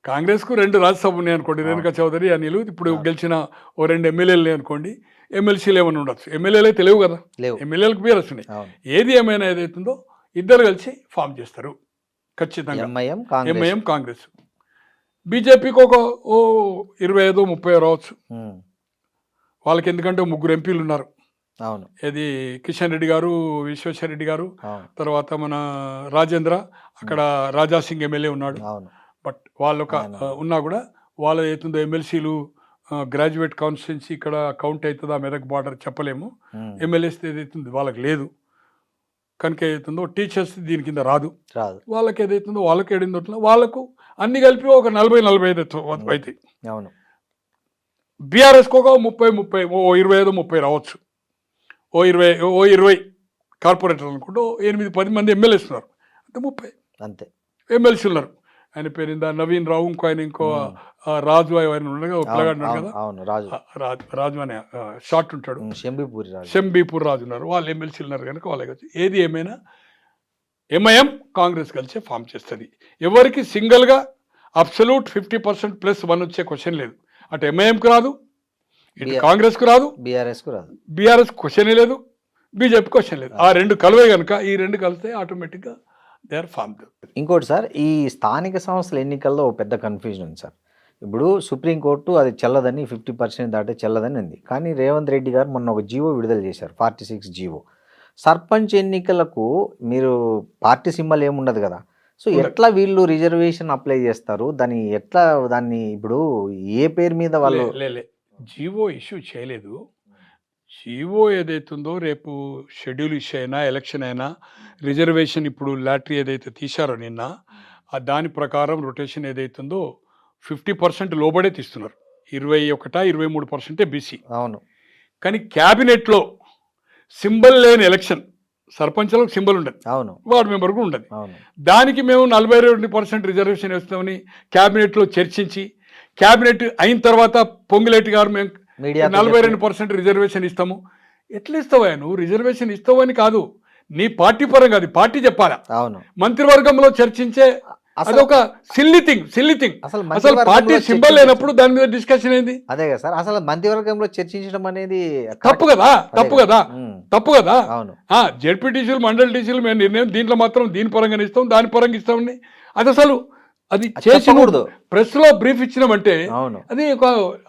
కాంగ్రెస్కు 2 రాజ్యసభ ఉన్నాయి అనుకోండి, రేణుకా చౌదరి అనిలు. ఇప్పుడు గెలిచిన ఓ 2 ఎమ్మెల్యేలు అనుకోండి, ఎమ్మెల్సీలు ఏమైనా ఉండొచ్చు. ఎమ్మెల్యేలు అయితే లేవు కదా, లేవు. ఎమ్మెల్యేలకు బీఆర్ఎస్ ఉన్నాయి. ఏది ఏమైనా ఏదైతుందో ఇద్దరు కలిసి ఫామ్ చేస్తారు ఖచ్చితంగా. ఎంఐఎం కాంగ్రెస్. బీజేపీకి ఒక 25-30 రావచ్చు వాళ్ళకి, ఎందుకంటే 3 ఎంపీలు ఉన్నారు. అవును, ఇది కిషన్ రెడ్డి గారు, విశ్వేశ్వర రెడ్డి గారు, తర్వాత మన రాజేంద్ర, అక్కడ రాజాసింగ్ ఎమ్మెల్యే ఉన్నాడు. బట్ వాళ్ళొక ఉన్నా కూడా వాళ్ళ అవుతుందో ఎమ్మెల్సీలు గ్రాడ్యుయేట్ కాన్స్టిట్యున్సీ ఇక్కడ కౌంట్ అవుతుందా మెదక్ బార్డర్ చెప్పలేము. ఎమ్మెల్యేస్ ఏదైతుంది వాళ్ళకి లేదు కనుక ఏదైతుందో టీచర్స్ దీని కింద రాదు. వాళ్ళకి ఏదైతుందో వాళ్ళకి 7 వాళ్ళకు అన్ని కలిపి ఒక 40-45 అవుతాయి. అవును, బీఆర్ఎస్కి ఒక 30-30 25-30 రావచ్చు. 20 కార్పొరేటర్లు అనుకుంటూ 8-10 మంది ఎమ్మెల్యేస్ ఉన్నారు, అంటే 30 అంతే ఎమ్మెల్సీ ఉన్నారు. ఆయన పేరు నవీన్ రావు, ఇంకో రాజు ఆయన ఉండగా పిల్లగాడు కదా, రాజు అనే షార్ట్ ఉంటాడు, శంబీపూర్ రాజు ఉన్నారు. వాళ్ళు ఎమ్మెల్సీలు ఉన్నారు కనుక వాళ్ళకి వచ్చి ఏది ఏమైనా ఎంఐఎం కాంగ్రెస్ కలిసి ఫామ్ చేస్తుంది. ఎవరికి సింగిల్గా అబ్సల్యూట్ 50%+1 వచ్చే క్వశ్చన్ లేదు. అటు ఎంఐఎంకి రాదు, ఇటు కాంగ్రెస్కు రాదు, బీఆర్ఎస్ క్వశ్చనే లేదు, బీజేపీ క్వశ్చన్ లేదు. ఆ 2 కలివే కనుక ఈ 2 కలిస్తే ఆటోమేటిక్గా దే ఆర్ ఫార్మ్డ్. ఇంకోటి సార్, ఈ స్థానిక సంస్థల ఎన్నికల్లో పెద్ద కన్ఫ్యూజన్ ఉంది సార్. ఇప్పుడు సుప్రీంకోర్టు అది చెల్లదని 50% దాటే చెల్లదని ఉంది. కానీ రేవంత్ రెడ్డి గారు మొన్న ఒక జీవో విడుదల చేశారు, 46 జీవో. సర్పంచ్ ఎన్నికలకు మీరు పార్టీ సింబల్ ఏముండదు కదా, సో ఎట్లా వీళ్ళు రిజర్వేషన్ అప్లై చేస్తారు? దాన్ని ఇప్పుడు ఏ పేరు మీద వాళ్ళు జీవో ఇష్యూ చేయలేదు. జీవో ఏదైతుందో రేపు షెడ్యూల్ ఇష్యూ అయినా ఎలక్షన్ అయినా రిజర్వేషన్ ఇప్పుడు లాటరీ ఏదైతే తీశారో నిన్న, దాని ప్రకారం రొటేషన్ ఏదైతుందో 50% లోబడే తీస్తున్నారు. 21-23% బీసీ. అవును, కానీ క్యాబినెట్లో సింబల్ లేని ఎలక్షన్, సర్పంచ్లకు సింబల్ ఉండదు, అవును, వార్డు మెంబర్కు ఉండదు. దానికి మేము 42% రిజర్వేషన్ వేస్తామని క్యాబినెట్లో చర్చించి, క్యాబినెట్ అయిన తర్వాత పొంగులేటి గారు మేము 42% రిజర్వేషన్ ఇస్తాము. ఎట్లా ఇస్తావా నువ్వు? రిజర్వేషన్ ఇస్తావని కాదు, నీ పార్టీ పరంగా అది పార్టీ చెప్పాలా. అవును, మంత్రివర్గంలో చర్చించే అదొక సిల్లీ థింగ్. అసలు పార్టీ సింబల్ లేనప్పుడు దాని మీద డిస్కషన్ ఏంది? అదే కదా సార్, అసలు మంత్రివర్గంలో చర్చించడం అనేది తప్పు కదా. జెడ్పీటీసీలు, మండలి టీసీలు మేము నిర్ణయం దీంట్లో మాత్రం దీని పరంగా ఇస్తాం, దాని పరంగా ఇస్తామని అది చేసినప్పుడు ప్రెస్ లో బ్రీఫ్ ఇచ్చినామంటే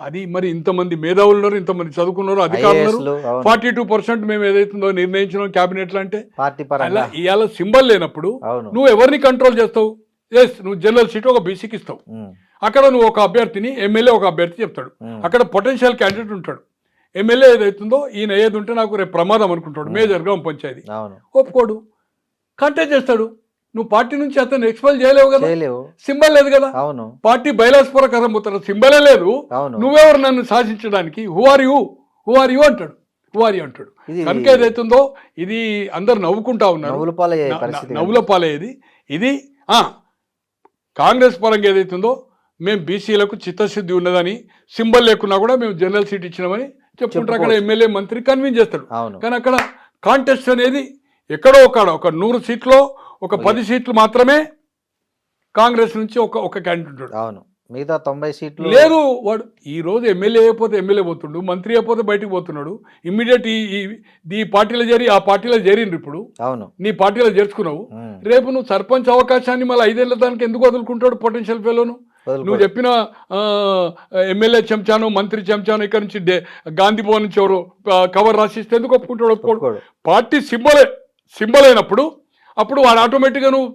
అది మరి ఇంతమంది మేధావులు ఉన్నారు, ఇంతమంది చదువుకున్నారు, అధికారులు ఉన్నారు, 42% మేము ఏదైతుందో నిర్ణయించినాం క్యాబినెట్ లో అంటే ఇవాళ సింబల్ లేనప్పుడు నువ్వు ఎవరిని కంట్రోల్ చేస్తావు? నువ్వు జనరల్ సీట్ ఒక బీసీకి ఇస్తావు, అక్కడ నువ్వు ఒక అభ్యర్థిని, ఎమ్మెల్యే ఒక అభ్యర్థి చెప్తాడు, అక్కడ పొటెన్షియల్ క్యాండిడేట్ ఉంటాడు. ఎమ్మెల్యే ఏదైతుందో ఈయన ఏది ఉంటే నాకు రేపు ప్రమాదం అనుకుంటాడు, మేజర్ గ్రామ పంచాయతీ ఒప్పుకోడు, కంటెస్ట్ చేస్తాడు. నువ్వు పార్టీ నుంచి అతను ఎక్స్పెల్ చేయలేవు కదా, సింబల్ లేదు కదా. పార్టీ బైలాస్ ప్రకారం పోతాడు, సింబలే లేదు, నువ్వెవరు నన్ను శాసించడానికి? హూ ఆర్ యూ అంటాడు. కనుక ఏదైతుందో ఇది అందరు నవ్వుకుంటా ఉన్నారు, నవ్వుల పాలయ్యేది. ఇది కాంగ్రెస్ పరంగా ఏదైతుందో మేము బీసీలకు చిత్తశుద్ధి ఉన్నదని, సింబల్ లేకున్నా కూడా మేము జనరల్ సీట్ ఇచ్చినామని చెప్పుకుంటారు. అక్కడ ఎమ్మెల్యే మంత్రి కన్విన్స్ చేస్తాడు. కానీ అక్కడ కాంటెస్ట్ అనేది ఎక్కడో ఒక 100 సీట్లో ఒక 10 సీట్లు మాత్రమే కాంగ్రెస్ నుంచి ఒక క్యాండిడేట్ ఉంటాడు. అవును, మిగతా 90 సీట్లు లేదు. వాడు ఈ రోజు ఎమ్మెల్యే అయిపోతే ఎమ్మెల్యే పోతుండు, మంత్రి అయిపోతే బయటకు పోతున్నాడు. ఇమ్మీడియట్ ఈ పార్టీలో చేరి ఆ పార్టీలో చేరిండ్రు. ఇప్పుడు నీ పార్టీలో చేర్చుకున్నావు, రేపు నువ్వు సర్పంచ్ అవకాశాన్ని మళ్ళీ 5 ఏళ్ల దానికి ఎందుకు వదులుకుంటాడు? పొటెన్షియల్ ఫెలోను నువ్వు చెప్పిన ఎమ్మెల్యే చెంచాను, మంత్రి చెంచాను, ఇక్కడ నుంచి గాంధీ భవన్ నుంచి ఎవరు కవర్ రాసిస్తే ఎందుకు ఒప్పుకుంటాడు? ఒప్పుకోడు. పార్టీ సింబల్ అయినప్పుడు అప్పుడు వాడు ఆటోమేటిక్గా నువ్వు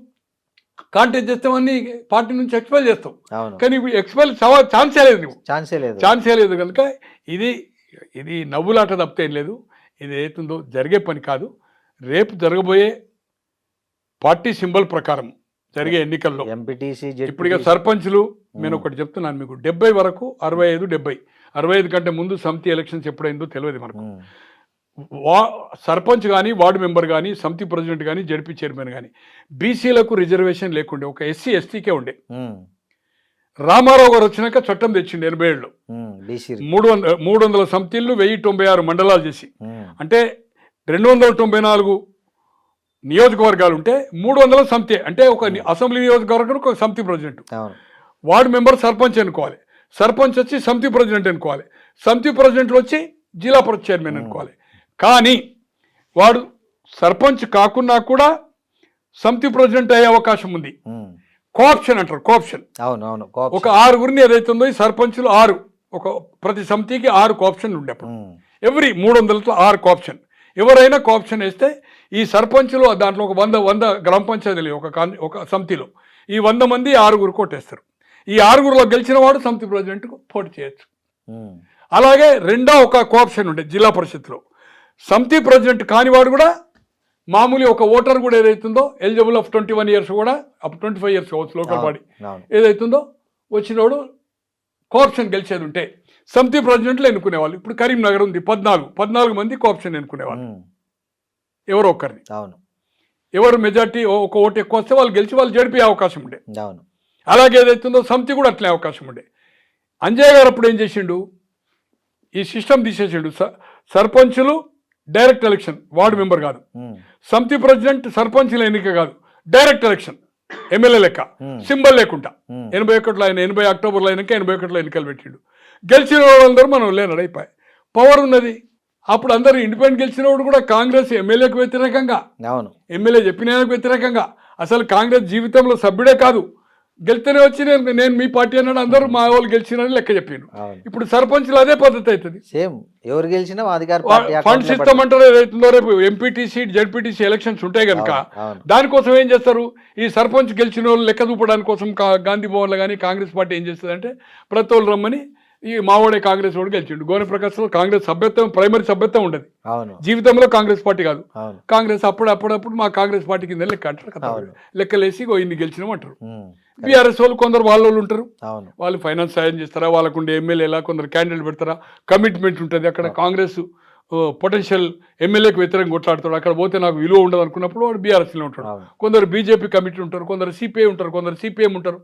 కాంటెస్ట్ చేస్తామని పార్టీ నుంచి ఎక్స్పెల్ చేస్తావు. కానీ ఇప్పుడు ఎక్స్పెల్ ఛాన్సే లేదు, ఛాన్సే లేదు కనుక ఇది నవ్వులాట తప్పేం లేదు. ఇది ఏతుందో జరిగే పని కాదు. రేపు జరగబోయే పార్టీ సింబల్ ప్రకారం జరిగే ఎన్నికల్లో ఇప్పుడు ఇక సర్పంచ్లు నేను ఒకటి చెప్తున్నాను మీకు, 70 వరకు 65 కంటే ముందు సమితి ఎలక్షన్స్ ఎప్పుడైందో తెలియదు మనకు. సర్పంచ్ కానీ, వార్డు మెంబర్ కానీ, సమితి ప్రెసిడెంట్ కానీ, జడ్పీ చైర్మన్ కానీ బీసీలకు రిజర్వేషన్ లేకుండే, ఒక ఎస్సీ ఎస్టీకే ఉండే. రామారావు గారు వచ్చినాక చట్టం తెచ్చిండు 87లో, 300 సమితిళ్ళు, 1096 మండలాలు చేసి, అంటే 294 నియోజకవర్గాలు ఉంటే 300 సమితి, అంటే ఒక అసెంబ్లీ నియోజకవర్గం ఒక సమితి ప్రెసిడెంట్, అవును. వార్డు మెంబర్ సర్పంచ్ ఎన్నుకోవాలి, సర్పంచ్ వచ్చి సమితి ప్రెసిడెంట్ ఎన్నుకోవాలి, సమితి ప్రెసిడెంట్లు వచ్చి జిల్లా పరిషత్ చైర్మన్ ఎన్నుకోవాలి. కానీ వాడు సర్పంచ్ కాకున్నా కూడా సమితి ప్రెసిడెంట్ అయ్యే అవకాశం ఉంది. కోఆప్షన్ అంటారు, కోఆప్షన్. అవును అవును. ఒక 6 ఏదైతే ఉందో ఈ సర్పంచులు 6, ఒక ప్రతి సమితికి 6 కోఆప్షన్లు ఉండేప్పుడు ఎవ్రీ 300తో 6 కోఆప్షన్. ఎవరైనా కోఆప్షన్ వేస్తే ఈ సర్పంచులు దాంట్లో ఒక 100 గ్రామ పంచాయతీలు ఒక సమితిలో ఈ 100 మంది 6 కొట్టేస్తారు. ఈ 6లో గెలిచిన వాడు సమితి ప్రెసిడెంట్కు పోటీ చేయొచ్చు. అలాగే రెండో ఒక కోఆప్షన్ ఉండే జిల్లా పరిషత్లో, సమితి ప్రెసిడెంట్ కానివాడు కూడా మామూలు ఒక ఓటర్ కూడా ఏదైతుందో ఎలిజిబుల్ ఆఫ్ 21 ఇయర్స్ కూడా అప్ 25 ఇయర్స్ కావచ్చు లోకల్ బాడీ ఏదైతుందో వచ్చినోడు కోఆప్షన్ గెలిచేది ఉంటే సమితి ప్రెసిడెంట్లు ఎన్నుకునేవాళ్ళు. ఇప్పుడు కరీంనగర్ ఉంది, 14 మంది కోఆప్షన్ ఎన్నుకునేవాళ్ళు ఎవరో ఒక్కరిని. అవును. ఎవరు మెజార్టీ ఒక ఓటు ఎక్కువ వస్తే వాళ్ళు గెలిచి వాళ్ళు జడిపే అవకాశం ఉండే. అవును. అలాగే ఏదైతుందో సమితి కూడా అట్లే అవకాశం ఉండే. అంజయ్య గారు అప్పుడు ఏం చేసిండు, ఈ సిస్టమ్ తీసేసిండు. సర్పంచులు డైరెక్ట్ ఎలక్షన్, వార్డు మెంబర్ కాదు. సమితి ప్రెసిడెంట్ సర్పంచుల ఎన్నిక కాదు, డైరెక్ట్ ఎలక్షన్, ఎమ్మెల్యే లెక్క, సింబల్ లేకుండా. 81లో ఆయన 80 అక్టోబర్లో అయినాక 81లో ఎన్నికలు పెట్టిండు. గెలిచిన వాళ్ళందరూ మనం లేనడైపోయి పవర్ ఉన్నది. అప్పుడు అందరూ ఇండిపెండెంట్ గెలిచిన వాడు కూడా కాంగ్రెస్ ఎమ్మెల్యేకు వ్యతిరేకంగా, ఎమ్మెల్యే చెప్పిన వ్యతిరేకంగా, అసలు కాంగ్రెస్ జీవితంలో సభ్యుడే కాదు, గెలిస్తేనే వచ్చి నేను మీ పార్టీ అన్నాడు, అందరూ మా వాళ్ళు గెలిచినని లెక్క చెప్పాను. ఇప్పుడు సర్పంచ్లు అదే పద్ధతి అవుతుంది. సేమ్ ఎవరు గెలిచినా ఫండ్ సిస్టమ్ అంటారు ఏదైతుందో. రేపు ఎంపీటీసీ జెడ్పీటీసీ ఎలక్షన్స్ ఉంటాయి కనుక దానికోసం ఏం చేస్తారు, ఈ సర్పంచ్ గెలిచిన వాళ్ళు లెక్క చూపడానికి కోసం గాంధీ భవన్లో కానీ కాంగ్రెస్ పార్టీ ఏం చేస్తుంది అంటే ప్రతి వాళ్ళు రమ్మని, ఈ మావాడే కాంగ్రెస్ వాడు గెలిచిండు, గోనె ప్రకాశ్లో కాంగ్రెస్ సభ్యత్వం ప్రైమరీ సభ్యత్వం ఉండదు జీవితంలో, కాంగ్రెస్ పార్టీ కాదు. కాంగ్రెస్ అప్పుడప్పుడు మా కాంగ్రెస్ పార్టీ కింద లెక్క అంటారు కదా, లెక్కలేసి ఇన్ని గెలిచినాం అంటారు. బీఆర్ఎస్ వాళ్ళు కొందరు వాళ్ళు ఉంటారు, వాళ్ళు ఫైనాన్స్ సాయం చేస్తారా, వాళ్ళకు ఉండే ఎమ్మెల్యేలా కొందరు క్యాండిడేట్ పెడతారా, కమిట్మెంట్ ఉంటుంది. అక్కడ కాంగ్రెస్ పొటెన్షియల్ ఎమ్మెల్యేకి వ్యతిరేకంగా కొట్లాడతాడు, అక్కడ పోతే నాకు విలువ ఉండదు అనుకున్నప్పుడు వాడు బీఆర్ఎస్లో ఉంటాడు. కొందరు బీజేపీ కమిటీ ఉంటారు, కొందరు సిపిఐ ఉంటారు, కొందరు సిపిఎం ఉంటారు.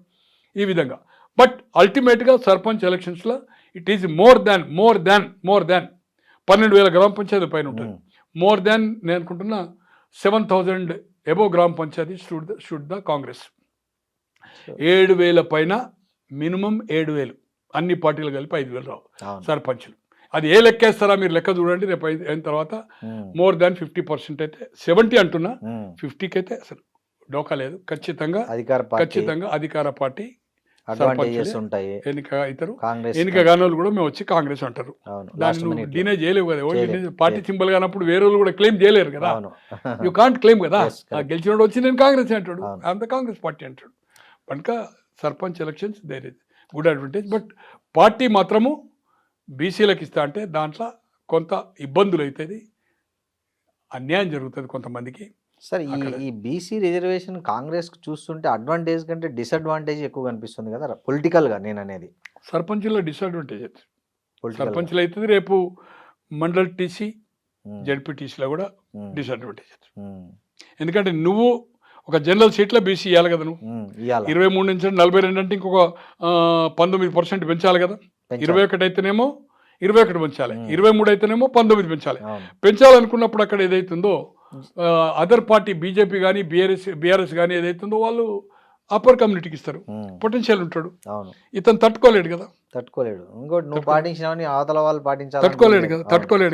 ఈ విధంగా బట్ అల్టిమేట్గా సర్పంచ్ ఎలక్షన్స్లో ఇట్ ఈజ్ మోర్ దాన్ 12,000 గ్రామ పంచాయతీ పైన ఉంటుంది. మోర్ దాన్ నేను అనుకుంటున్నా 7,000 అబోవ్ గ్రామ పంచాయతీ షుడ్ ద కాంగ్రెస్. 7,000 పైన మినిమం 7,000 అన్ని పార్టీలు కలిపి 5,000 రావు సర్పంచులు. అది ఏ లెక్కేస్తారా మీరు లెక్క చూడండి. రేపు అయిన తర్వాత మోర్ దాన్ 50% అయితే 70 అంటున్నా, 50కి అయితే అసలు డోకా లేదు. ఖచ్చితంగా అధికార పార్టీ ఎన్నిక అవుతారు. ఎన్నిక కాని వాళ్ళు కూడా మేము వచ్చి కాంగ్రెస్ అంటారు. దాన్ని డినే చేయలేవు కదా, పార్టీ సింబల్ కానప్పుడు వేరే వాళ్ళు కూడా క్లెయిమ్ చేయలేరు కదా. యూ కాంట్ క్లెయిమ్ కదా. గెలిచినోడు వచ్చి నేను కాంగ్రెస్ అంటాడు, అంత కాంగ్రెస్ పార్టీ అంటాడు. కనుక sarpanch elections there is good advantage. But party మాత్రము బీసీలకు ఇస్తా అంటే దాంట్లో కొంత ఇబ్బందులు అవుతుంది, అన్యాయం జరుగుతుంది కొంతమందికి. సార్ ఈ బీసీ రిజర్వేషన్ కాంగ్రెస్ చూస్తుంటే అడ్వాంటేజ్ కంటే డిసడ్వాంటేజ్ ఎక్కువ కనిపిస్తుంది కదా పొలిటికల్గా. నేను అనేది సర్పంచ్లో డిసడ్వాంటేజ్ అవుతుంది, సర్పంచ్లు అవుతుంది. రేపు మండల్ టీసీ జడ్పీటీసీలో కూడా డిసడ్వాంటేజ్ అవుతుంది. ఎందుకంటే నువ్వు ఒక జనరల్ సీట్లో బీసీ ఇవ్వాలి కదా, నువ్వు 23 నుంచి 42 అంటే ఇంకొక 19% పెంచాలి కదా. 21 అయితేనేమో 21 పెంచాలి, 23 అయితేనేమో 19 పెంచాలి. పెంచాలనుకున్నప్పుడు అక్కడ ఏదైతుందో అదర్ పార్టీ బీజేపీ కానీ బీఆర్ఎస్ కానీ ఏదైతుందో వాళ్ళు అప్పర్ కమ్యూనిటీకి ఇస్తారు, పొటెన్షియల్ ఉంటాడు. ఇతను తట్టుకోలేడు కదా, తట్టుకోలేడు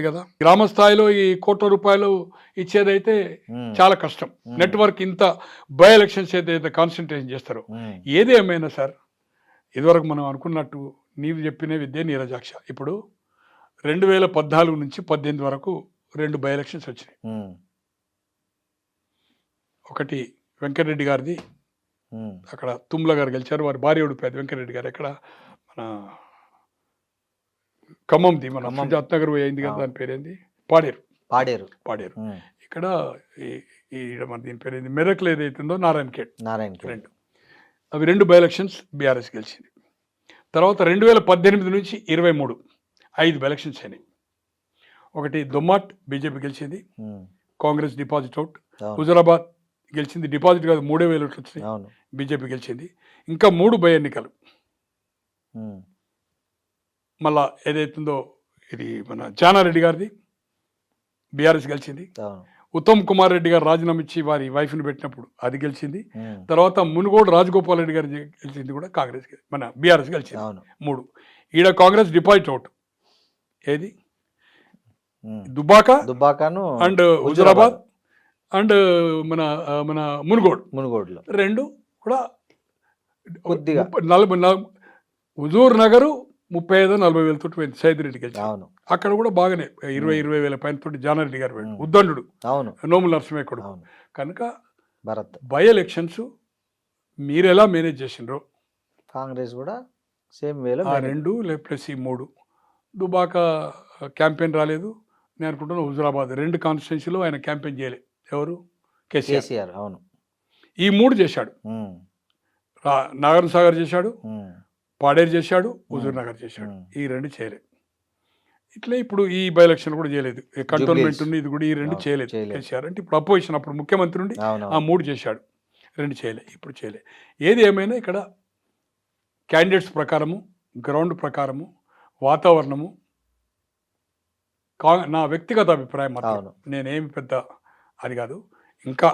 కదా. గ్రామ స్థాయిలో ఈ ₹1,00,00,000 ఇచ్చేదైతే చాలా కష్టం. నెట్వర్క్ ఇంత బై ఎలక్షన్స్ ఏదైతే కాన్సన్ట్రేషన్ చేస్తారో. ఏది ఏమైనా సార్, ఇదివరకు మనం అనుకున్నట్టు నీవు చెప్పిన విద్య నీరజాక్ష. ఇప్పుడు 2014 నుంచి 18 వరకు 2 బై ఎలక్షన్స్ వచ్చినాయి. ఒకటి వెంకటరెడ్డి గారిది, అక్కడ తుమ్ల గారు గెలిచారు, వారి భార్య ఓడిపోయారు. వెంకటరెడ్డి గారు ఎక్కడ మన ఖమ్మంది, మన సుజాత్ నగర్ అయింది కదా, దాని పేరేంది, పాడేరు. ఇక్కడ మన దీని పేరేంది, మెదక్లో ఏదైతుందో నారాయణఖేడ్. 2 అవి 2 బై ఎలక్షన్స్ బీఆర్ఎస్ గెలిచింది. తర్వాత 2018 నుంచి 23 5 బై ఎలక్షన్స్ అయినాయి. ఒకటి దొమ్మాట్ బీజేపీ గెలిచింది, కాంగ్రెస్ డిపాజిట్ అవుట్. హుజరాబాద్ గెలిచింది, డిపాజిట్ కాదు, 3,000 ఓట్లు వచ్చినాయి, బీజేపీ గెలిచింది. ఇంకా 3 బై ఎన్నికలు. మళ్ళా ఏదైతుందో ఇది మన జానారెడ్డి గారిది బీఆర్ఎస్ గెలిచింది. ఉత్తమ్ కుమార్ రెడ్డి గారు రాజీనామా ఇచ్చి వారి వైఫ్ని పెట్టినప్పుడు అది గెలిచింది. ఉమ్. తర్వాత మునుగోడు రాజగోపాల్ రెడ్డి గారు గెలిచింది కూడా కాంగ్రెస్, మన బీఆర్ఎస్ గెలిచింది. అవును. 3 ఈడ కాంగ్రెస్ డిపాజిట్ అవుట్. ఏది ఉమ్. దుబ్బాకను అండ్ హుజురాబాద్ అండ్ మన మన మునుగోడులో 2 కూడా కొద్దిగా 40 హుజూర్ నగరు 35-40 వేలతో పోయింది. సైదిరెడ్డి గెలిచి అవును. అక్కడ కూడా బాగానే 20 వేల పైన తోటి జానారెడ్డి గారు పోయింది. ఉద్దండు అవును. నోముల నరసింహయ్య కొడుకు. అవును. కనుక భరత్ బై ఎలక్షన్స్ మీరు ఎలా మేనేజ్ చేసిండ్రో కాంగ్రెస్ కూడా సేమ్ వేలో ఆ 2 ప్లస్ ఈ 3 దుబాక క్యాంపెయిన్ రాలేదు. నేను అనుకుంటున్నా హుజురాబాద్ 2 కాన్స్టిట్యున్సీలో ఆయన క్యాంపెయిన్ చేయలేదు. ఎవరు? కేసీఆర్. అవును. ఈ 3 చేశాడు. ఉమ్. నాగర్ సాగర్ చేశాడు, ఉమ్. పాడేరు చేశాడు, హుజూర్ నగర్ చేశాడు. ఈ 2 చేయలేదు. ఇట్లా ఇప్పుడు ఈ బై ఎలక్షన్ కూడా చేయలేదు. కంటోన్మెంట్ ఉంది, ఇది కూడా ఈ 2 చేయలేదు కేసీఆర్. అంటే ఇప్పుడు అపోజిషన్, అప్పుడు ముఖ్యమంత్రి ఉండి ఆ 3 చేశాడు, 2 చేయలేదు, ఇప్పుడు చేయలేదు. ఏది ఏమైనా ఇక్కడ క్యాండిడేట్స్ ప్రకారము, గ్రౌండ్ ప్రకారము, వాతావరణము, నా వ్యక్తిగత అభిప్రాయం మాత్రం, నేనేమి పెద్ద అది కాదు, ఇంకా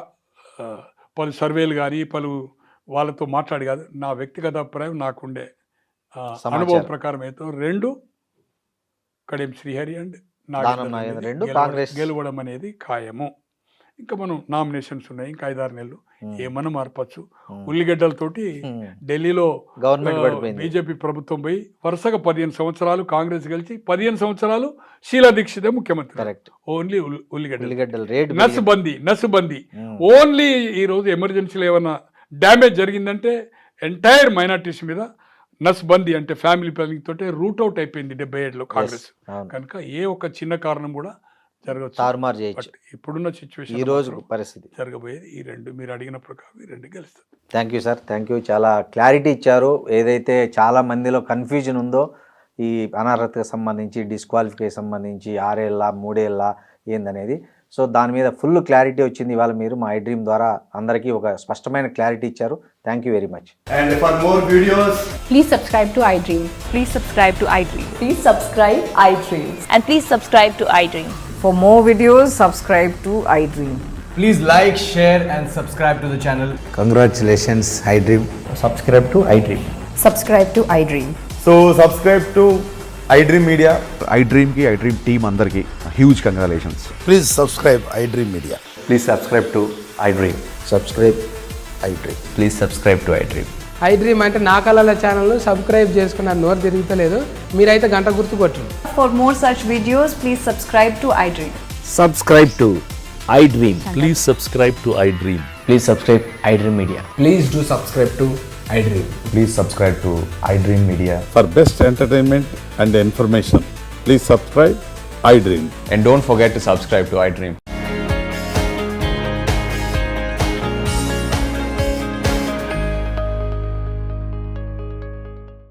పలు సర్వేలు కానీ పలు వాళ్ళతో మాట్లాడి కాదు, నా వ్యక్తిగత అభిప్రాయం, నాకుండే అనుభవం ప్రకారం అయితే 2 కడియం శ్రీహరి అండ్ గెలవడం అనేది ఖాయము. ఇంకా మనం నామినేషన్స్ ఉన్నాయి, ఇంకా 5-6 నెలలు ఏమన్నా మార్పచ్చు. ఉల్లిగడ్డలతోటి ఢిల్లీలో బీజేపీ ప్రభుత్వం పోయి వరుసగా 15 సంవత్సరాలు కాంగ్రెస్ గెలిచి 15 సంవత్సరాలు షీలా దీక్షితే ముఖ్యమంత్రి. ఓన్లీ ఉల్లిగడ్డలు, నసుబందీ. ఓన్లీ ఈ రోజు ఎమర్జెన్సీలో ఏమన్నా డ్యామేజ్ జరిగిందంటే ఎంటైర్ మైనార్టీస్ మీద నస్బందీ అంటే ఫ్యామిలీ ప్లానింగ్ తోటే రూట్ అవుట్ అయిపోయింది 77లో కాంగ్రెస్. కనుక ఏ ఒక్క చిన్న కారణం కూడా జరగవచ్చు. ఇప్పుడున్న సిచ్యువేషన్ ఈ రోజు పరిస్థితి జరగబోయేది ఈ 2 మీరు అడిగిన ప్రకారం ఈ 2 గెలుస్తుంది. Thank you sir, thank you. చాలా క్లారిటీ ఇచ్చారు. ఏదైతే చాలా మందిలో కన్ఫ్యూజన్ ఉందో ఈ అనర్హతకు సంబంధించి, డిస్క్వాలిఫికేషన్ సంబంధించి 6 ఏళ్ళ 3 ఏళ్ళ ఏందనేది, సో దాని మీద ఫుల్ క్లారిటీ వచ్చింది. ఇవాళ మీరు మా iDream ద్వారా అందరికీ ఒక స్పష్టమైన క్లారిటీ ఇచ్చారు. Thank you very much. And for more videos, please subscribe to iDream. Please subscribe to iDream. Please subscribe iDream. And please subscribe to iDream. For more videos, subscribe to iDream. please like, share and subscribe to the channel. Congratulations, iDream. Subscribe to iDream. Subscribe to iDream. So subscribe to iDream Media. iDream ki iDream team andarki huge congratulations. Please subscribe iDream Media. Please subscribe to iDream. Subscribe iDream. Please subscribe to iDream. iDream అంటే నా కళల ఛానల్ను సబ్స్క్రైబ్ చేసుకున్న నోరు తిరుగుతలేదు, మీరైతే గంట గుర్తు కొట్టండి. For more such videos, please subscribe to iDream. Subscribe to iDream. Please subscribe to iDream. Please subscribe iDream Media. Please do subscribe to iDream. Please subscribe to iDream Media. For best entertainment and information, please subscribe iDream. And don't forget to subscribe to iDream.